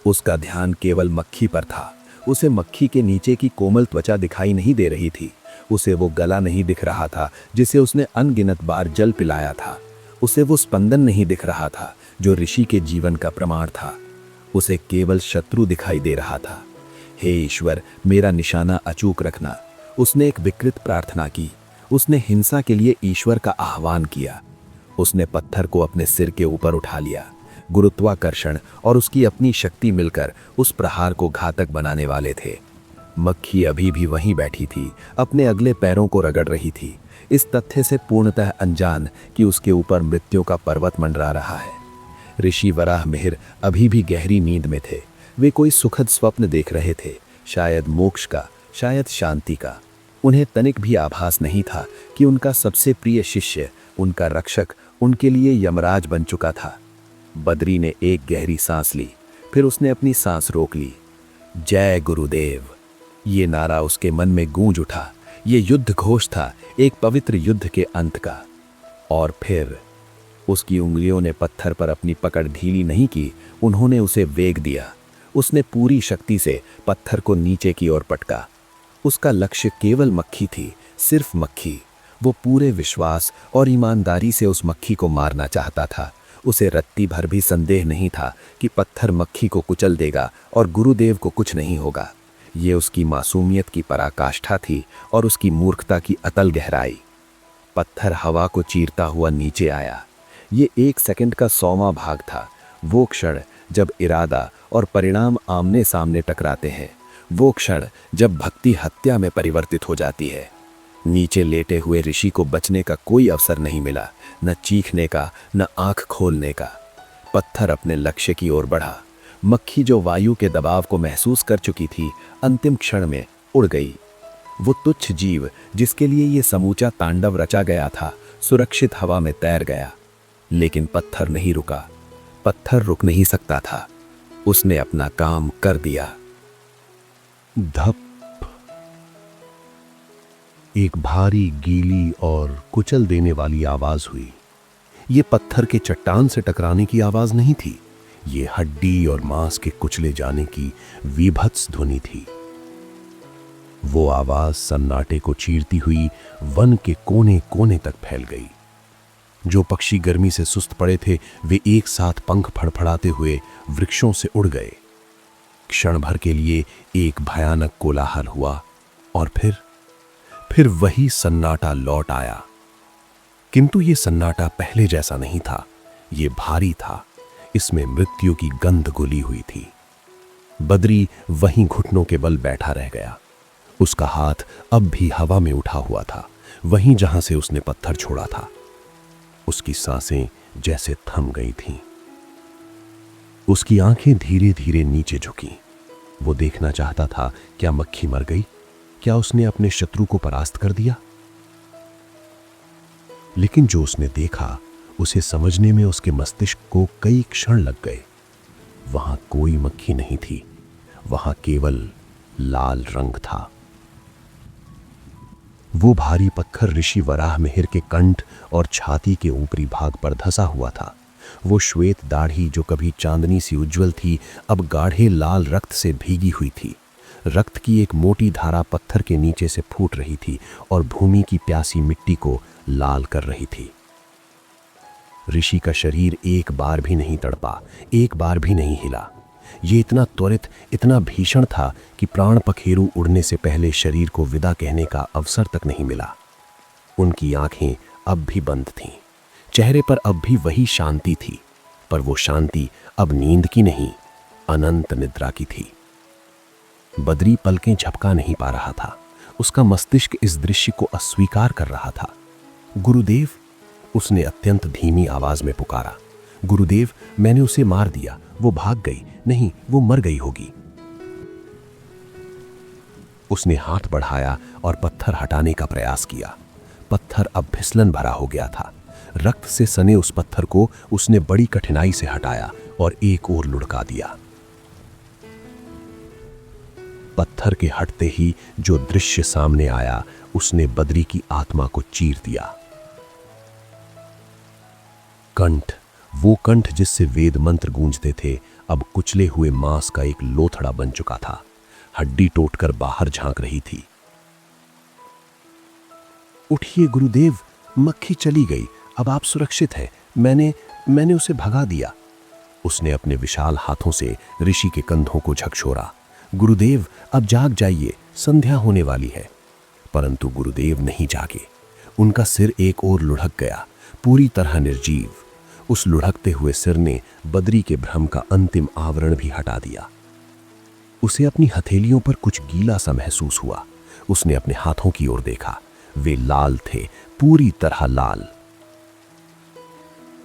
उसका ध्यान केवल मक्खी पर था। उसे मक्खी के नीचे की कोमल त्वचा दिखाई नहीं दे रही थी। उसे वो गला नहीं दिख रहा था जिसे उसने अनगिनत बार जल पिलाया था। उसे वो स्पंदन नहीं दिख रहा था जो ऋषि के जीवन का प्रमाण था। उसे केवल शत्रु दिखाई दे रहा था। हे ईश्वर, मेरा निशाना अचूक रखना। उसने एक विकृत प्रार्थना की। उसने हिंसा के लिए ईश्वर का आह्वान किया। उसने पत्थर को अपने सिर के ऊपर उठा लिया। गुरुत्वाकर्षण और उसकी अपनी शक्ति मिलकर उस प्रहार को घातक बनाने वाले थे। मक्खी अभी भी वहीं बैठी थी, अपने अगले पैरों को रगड़ रही थी, इस तथ्य से पूर्णतः अनजान कि उसके ऊपर मृत्यु का पर्वत मंडरा रहा है। ऋषि वराह मिहिर अभी भी गहरी नींद में थे। वे कोई सुखद स्वप्न देख रहे थे, शायद मोक्ष का, शायद शांति का। उन्हें तनिक भी आभास नहीं था कि उनका सबसे प्रिय शिष्य, उनका रक्षक, उनके लिए यमराज बन चुका था। बद्री ने एक गहरी सांस ली, फिर उसने अपनी सांस रोक ली। जय गुरुदेव, ये नारा उसके मन में गूंज उठा। ये युद्ध घोष था, एक पवित्र युद्ध के अंत का। और फिर उसकी उंगलियों ने पत्थर पर अपनी पकड़ ढीली नहीं की, उन्होंने उसे वेग दिया। उसने पूरी शक्ति से पत्थर को नीचे की ओर पटका। उसका लक्ष्य केवल मक्खी थी, सिर्फ मक्खी। वो पूरे विश्वास और ईमानदारी से उस मक्खी को मारना चाहता था। उसे रत्ती भर भी संदेह नहीं था कि पत्थर मक्खी को कुचल देगा और गुरुदेव को कुछ नहीं होगा। ये उसकी मासूमियत की पराकाष्ठा थी और उसकी मूर्खता की अतल गहराई। पत्थर हवा को चीरता हुआ नीचे आया। ये 1 सेकंड का 100वां भाग था। वो क्षण जब इरादा और परिणाम आमने सामने टकराते हैं। वो क्षण जब भक्ति हत्या में परिवर्तित हो जाती है। नीचे लेटे हुए ऋषि को बचने का कोई अवसर नहीं मिला, न चीखने का, न आंख खोलने का। पत्थर अपने लक्ष्य की ओर बढ़ा। मक्खी जो वायु के दबाव को महसूस कर चुकी थी, अंतिम क्षण में उड़ गई। वो तुच्छ जीव जिसके लिए ये समूचा तांडव रचा गया था, सुरक्षित हवा में तैर गया। लेकिन पत्थर नहीं रुका। पत्थर रुक नहीं सकता था। उसने अपना काम कर दिया। धप, एक भारी, गीली और कुचल देने वाली आवाज हुई। ये पत्थर के चट्टान से टकराने की आवाज नहीं थी, ये हड्डी और मांस के कुचले जाने की विभत्स ध्वनि थी। वो आवाज सन्नाटे को चीरती हुई वन के कोने कोने तक फैल गई। जो पक्षी गर्मी से सुस्त पड़े थे वे एक साथ पंख फड़फड़ाते हुए वृक्षों से उड़ गए। क्षण भर के लिए एक भयानक कोलाहल हुआ और फिर वही सन्नाटा लौट आया। किंतु ये सन्नाटा पहले जैसा नहीं था। ये भारी था, इसमें मृत्यु की गंध घुली हुई थी। बद्री वहीं घुटनों के बल बैठा रह गया। उसका हाथ अब भी हवा में उठा हुआ था, वहीं जहां से उसने पत्थर छोड़ा था। उसकी सांसें जैसे थम गई थीं। उसकी आंखें धीरे धीरे नीचे झुकीं। वो देखना चाहता था, क्या मक्खी मर गई? क्या उसने अपने शत्रु को परास्त कर दिया? लेकिन जो उसने देखा उसे समझने में उसके मस्तिष्क को कई क्षण लग गए। वहां कोई मक्खी नहीं थी, वहां केवल लाल रंग था। वो भारी पत्थर ऋषि वराह मिहिर के कंठ और छाती के ऊपरी भाग पर धंसा हुआ था। वो श्वेत दाढ़ी जो कभी चांदनी सी उज्जवल थी, अब गाढ़े लाल रक्त से भीगी हुई थी। रक्त की एक मोटी धारा पत्थर के नीचे से फूट रही थी और भूमि की प्यासी मिट्टी को लाल कर रही थी। ऋषि का शरीर एक बार भी नहीं तड़पा, एक बार भी नहीं हिला। ये इतना त्वरित, इतना भीषण था कि प्राण पखेरु उड़ने से पहले शरीर को विदा कहने का अवसर तक नहीं मिला। उनकी आंखें अब भी बंद थीं। चेहरे पर अब भी वही शांति थी, पर वो शांति अब नींद की नहीं, अनंत निद्रा की थी। बद्री पलकें झपका नहीं पा रहा था। उसका मस्तिष्क इस दृश्य को अस्वीकार कर रहा था। गुरुदेव, उसने अत्यंत धीमी आवाज में पुकारा। गुरुदेव, मैंने उसे मार दिया, वो भाग गई। नहीं, वो मर गई होगी। उसने हाथ बढ़ाया और पत्थर हटाने का प्रयास किया। पत्थर अब फिसलन भरा हो गया था। रक्त से सने उस पत्थर को उसने बड़ी कठिनाई से हटाया और एक ओर लुढ़का दिया। पत्थर के हटते ही जो दृश्य सामने आया उसने बद्री की आत्मा को चीर दिया। कंठ, वो कंठ जिससे वेद मंत्र गूंजते थे, अब कुचले हुए मांस का एक लोथड़ा बन चुका था। हड्डी टूटकर बाहर झांक रही थी। उठिए गुरुदेव, मक्खी चली गई, अब आप सुरक्षित हैं। मैंने उसे भगा दिया। उसने अपने विशाल हाथों से ऋषि के कंधों को झकझोरा। गुरुदेव, अब जाग जाइए, संध्या होने वाली है। परंतु गुरुदेव नहीं जागे। उनका सिर एक ओर लुढ़क गया, पूरी तरह निर्जीव। उस लुढ़कते हुए सिर ने बद्री के भ्रम का अंतिम आवरण भी हटा दिया। उसे अपनी हथेलियों पर कुछ गीला सा महसूस हुआ। उसने अपने हाथों की ओर देखा। वे लाल थे, पूरी तरह लाल।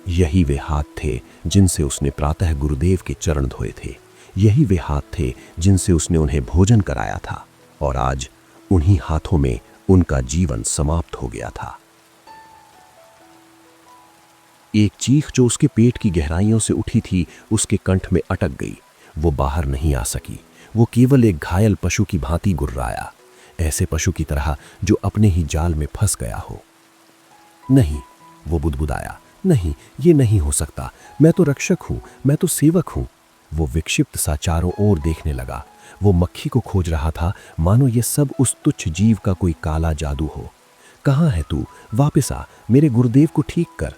यही वे हाथ थे जिनसे उसने प्रातः गुरुदेव के चरण धोए थे। यही वे हाथ थे जिनसे उसने उन्हें भोजन कराया था। और आज उन्हीं हाथों में उनका जीवन समाप्त हो गया था। एक चीख जो उसके पेट की गहराइयों से उठी थी उसके कंठ में अटक गई। वो बाहर नहीं आ सकी। वो केवल एक घायल पशु की भांति गुर्राया, ऐसे पशु की तरह जो अपने ही जाल में फंस गया हो। नहीं, वो बुदबुदाया, नहीं, ये नहीं हो सकता। मैं तो रक्षक हूं, मैं तो सेवक हूं। वो विक्षिप्त सा चारों ओर देखने लगा। वो मक्खी को खोज रहा था, मानो ये सब उस तुच्छ जीव का कोई काला जादू हो। कहाँ है तू? वापस आ, मेरे गुरुदेव को ठीक कर।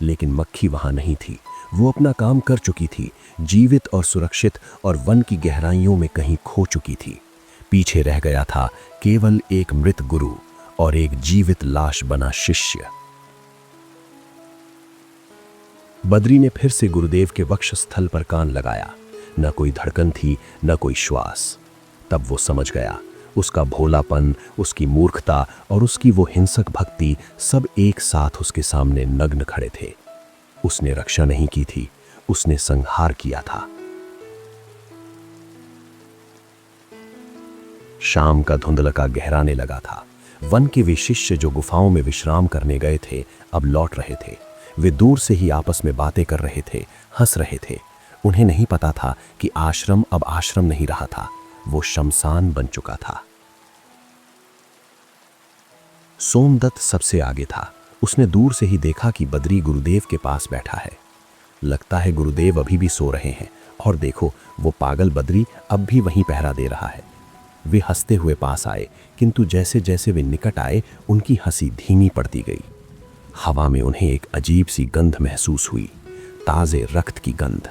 लेकिन मक्खी वहां नहीं थी। वो अपना काम कर चुकी थी, जीवित और सुरक्षित, और वन की गहराइयों में कहीं खो चुकी थी। पीछे रह गया था केवल एक मृत गुरु और एक जीवित लाश बना शिष्य। बद्री ने फिर से गुरुदेव के वक्षस्थल पर कान लगाया। न कोई धड़कन थी, न कोई श्वास। तब वो समझ गया, उसका भोलापन, उसकी मूर्खता और उसकी वो हिंसक भक्ति सब एक साथ उसके सामने नग्न खड़े थे। उसने रक्षा नहीं की थी, उसने संहार किया था। शाम का धुंधलका गहराने लगा था। वन के वे शिष्य जो गुफाओं में विश्राम करने गए थे अब लौट रहे थे। वे दूर से ही आपस में बातें कर रहे थे, हंस रहे थे। उन्हें नहीं पता था कि आश्रम अब आश्रम नहीं रहा था, वो शमशान बन चुका था। सोमदत्त सबसे आगे था। उसने दूर से ही देखा कि बद्री गुरुदेव के पास बैठा है। लगता है गुरुदेव अभी भी सो रहे हैं, और देखो वो पागल बद्री अब भी वहीं पहरा दे रहा है। वे हंसते हुए पास आए, किंतु जैसे जैसे वे निकट आए उनकी हंसी धीमी पड़ती गई। हवा में उन्हें एक अजीब सी गंध महसूस हुई, ताजे रक्त की गंध।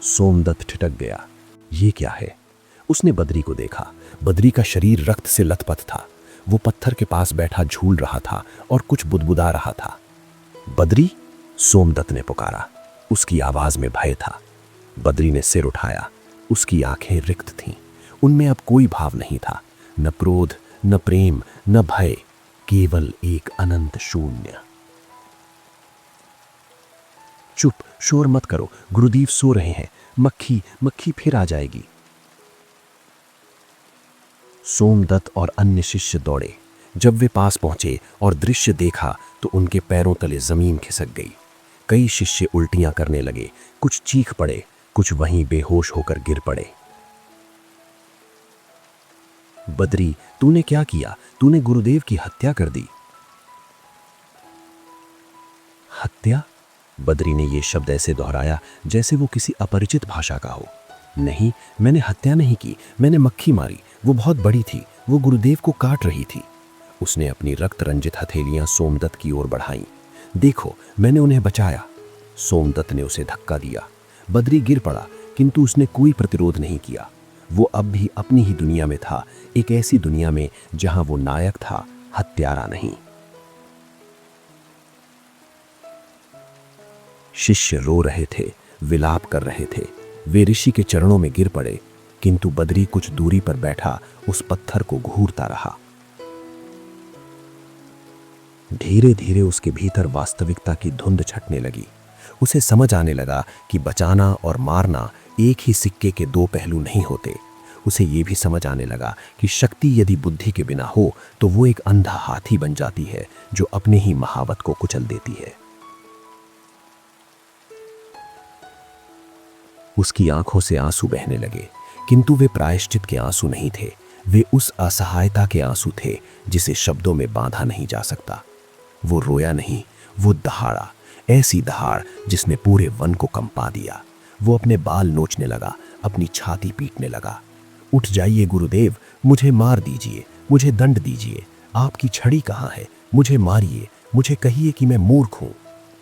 सोमदत्त ठिठक गया। ये क्या है? उसने बद्री को देखा। बद्री का शरीर रक्त से लथपथ था। वो पत्थर के पास बैठा झूल रहा था और कुछ बुदबुदा रहा था। बद्री, सोमदत्त ने पुकारा। उसकी आवाज में भय था। बद्री ने सिर उठाया। उसकी आंखें रिक्त थीं। उनमें अब कोई भाव नहीं था, न क्रोध, न प्रेम, न भय, केवल एक अनंत शून्य। चुप, शोर मत करो, गुरुदेव सो रहे हैं। मक्खी मक्खी फिर आ जाएगी। सोमदत्त और अन्य शिष्य दौड़े। जब वे पास पहुंचे और दृश्य देखा तो उनके पैरों तले जमीन खिसक गई। कई शिष्य उल्टियां करने लगे, कुछ चीख पड़े, कुछ वहीं बेहोश होकर गिर पड़े। बद्री, तूने क्या किया? तूने गुरुदेव की हत्या कर दी। हत्या? बद्री ने यह शब्द ऐसे दोहराया जैसे वो किसी अपरिचित भाषा का हो। नहीं, मैंने हत्या नहीं की, मैंने मक्खी मारी। वो बहुत बड़ी थी, वो गुरुदेव को काट रही थी। उसने अपनी रक्त रंजित हथेलियां सोमदत्त की ओर बढ़ाईं। देखो, मैंने उन्हें बचाया। सोमदत्त ने उसे धक्का दिया। बद्री गिर पड़ा, किंतु उसने कोई प्रतिरोध नहीं किया। वो अब भी अपनी ही दुनिया में था, एक ऐसी दुनिया में जहां वो नायक था, हत्यारा नहीं। शिष्य रो रहे थे, विलाप कर रहे थे। वे ऋषि के चरणों में गिर पड़े, किंतु बद्री कुछ दूरी पर बैठा उस पत्थर को घूरता रहा। धीरे धीरे उसके भीतर वास्तविकता की धुंध छटने लगी। उसे समझ आने लगा कि बचाना और मारना एक ही सिक्के के दो पहलू नहीं होते। उसे यह भी समझ आने लगा कि शक्ति यदि बुद्धि के बिना हो तो वो एक अंधा हाथी बन जाती है जो अपने ही महावत को कुचल देती है। उसकी आंखों से आंसू बहने लगे, किंतु वे प्रायश्चित के आंसू नहीं थे। वे उस असहायता के आंसू थे जिसे शब्दों में बांधा नहीं जा सकता। वो रोया नहीं, वो दहाड़ा, ऐसी दहाड़ जिसने पूरे वन को कंपा दिया। वो अपने बाल नोचने लगा, अपनी छाती पीटने लगा। उठ जाइए गुरुदेव, मुझे मार दीजिए, मुझे दंड दीजिए। आपकी छड़ी कहाँ है? मुझे मारिए, मुझे कहिए कि मैं मूर्ख हूं।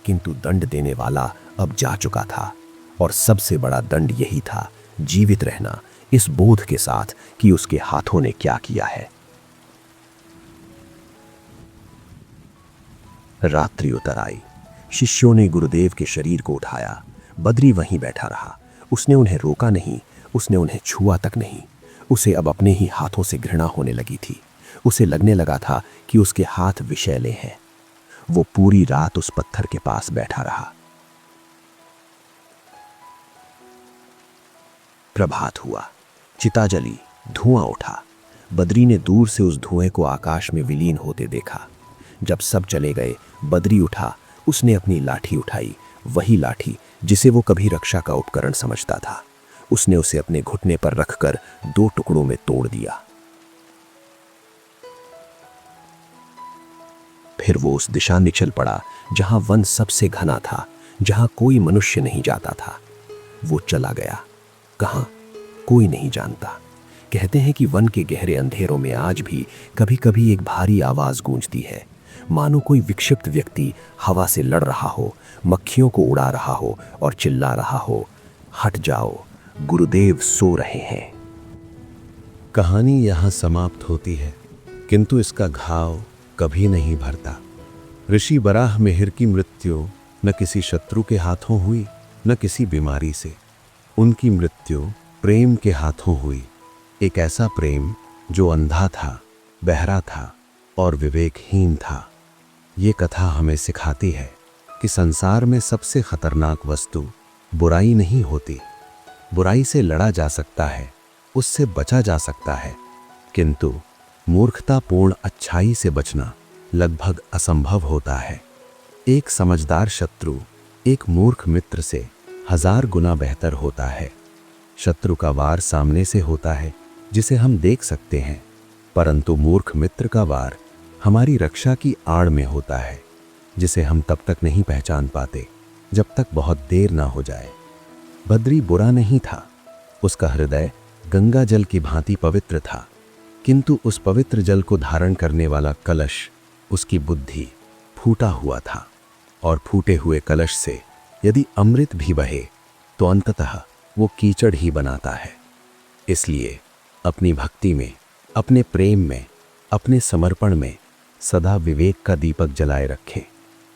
किंतु दंड देने वाला अब जा चुका था, और सबसे बड़ा दंड यही था, जीवित रहना इस बोध के साथ कि उसके हाथों ने क्या किया है। रात्रि उतर आई। शिष्यों ने गुरुदेव के शरीर को उठाया। बद्री वहीं बैठा रहा। उसने उन्हें रोका नहीं, उसने उन्हें छुआ तक नहीं। उसे अब अपने ही हाथों से घृणा होने लगी थी। उसे लगने लगा था कि उसके हाथ विषैले हैं। वो पूरी रात उस पत्थर के पास बैठा रहा। प्रभात हुआ, चिता जली, धुआं उठा। बद्री ने दूर से उस धुएं को आकाश में विलीन होते देखा। जब सब चले गए, बद्री उठा। उसने अपनी लाठी उठाई, वही लाठी जिसे वो कभी रक्षा का उपकरण समझता था। उसने उसे अपने घुटने पर रखकर दो टुकड़ों में तोड़ दिया। फिर वो उस दिशा निकल पड़ा जहां वन सबसे घना था, जहां कोई मनुष्य नहीं जाता था। वो चला गया। कहां? कोई नहीं जानता। कहते हैं कि वन के गहरे अंधेरों में आज भी कभी कभी एक भारी आवाज गूंजती है, मानो कोई विक्षिप्त व्यक्ति हवा से लड़ रहा हो, मक्खियों को उड़ा रहा हो और चिल्ला रहा हो, हट जाओ, गुरुदेव सो रहे हैं। कहानी यहाँ समाप्त होती है, किंतु इसका घाव कभी नहीं भरता। ऋषि वराह मिहिर की मृत्यु न किसी शत्रु के हाथों हुई, न किसी बीमारी से। उनकी मृत्यु प्रेम के हाथों हुई। एक ऐसा प्रेम जो अंधा था, बहरा था और विवेकहीन था। ये कथा हमें सिखाती है कि संसार में सबसे खतरनाक वस्तु बुराई नहीं होती। बुराई से लड़ा जा सकता है, उससे बचा जा सकता है, किंतु मूर्खतापूर्ण अच्छाई से बचना लगभग असंभव होता है। एक समझदार शत्रु एक मूर्ख मित्र से 1000 गुना बेहतर होता है। शत्रु का वार सामने से होता है जिसे हम देख सकते हैं, परंतु मूर्ख मित्र का वार हमारी रक्षा की आड़ में होता है, जिसे हम तब तक नहीं पहचान पाते जब तक बहुत देर ना हो जाए। बद्री बुरा नहीं था, उसका हृदय गंगा जल की भांति पवित्र था, किंतु उस पवित्र जल को धारण करने वाला कलश, उसकी बुद्धि, फूटा हुआ था। और फूटे हुए कलश से यदि अमृत भी बहे तो अंततः वो कीचड़ ही बनाता है। इसलिए अपनी भक्ति में, अपने प्रेम में, अपने समर्पण में सदा विवेक का दीपक जलाए रखें,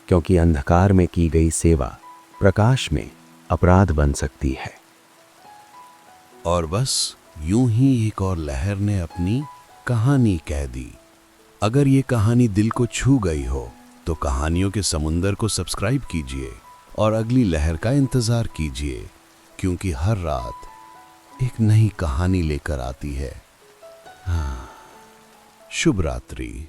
क्योंकि अंधकार में की गई सेवा प्रकाश में अपराध बन सकती है। और बस यूं ही एक और लहर ने अपनी कहानी कह दी। अगर ये कहानी दिल को छू गई हो तो कहानियों के समुंदर को सब्सक्राइब कीजिए और अगली लहर का इंतजार कीजिए, क्योंकि हर रात एक नई कहानी लेकर आती है। हाँ, शुभ रात्रि।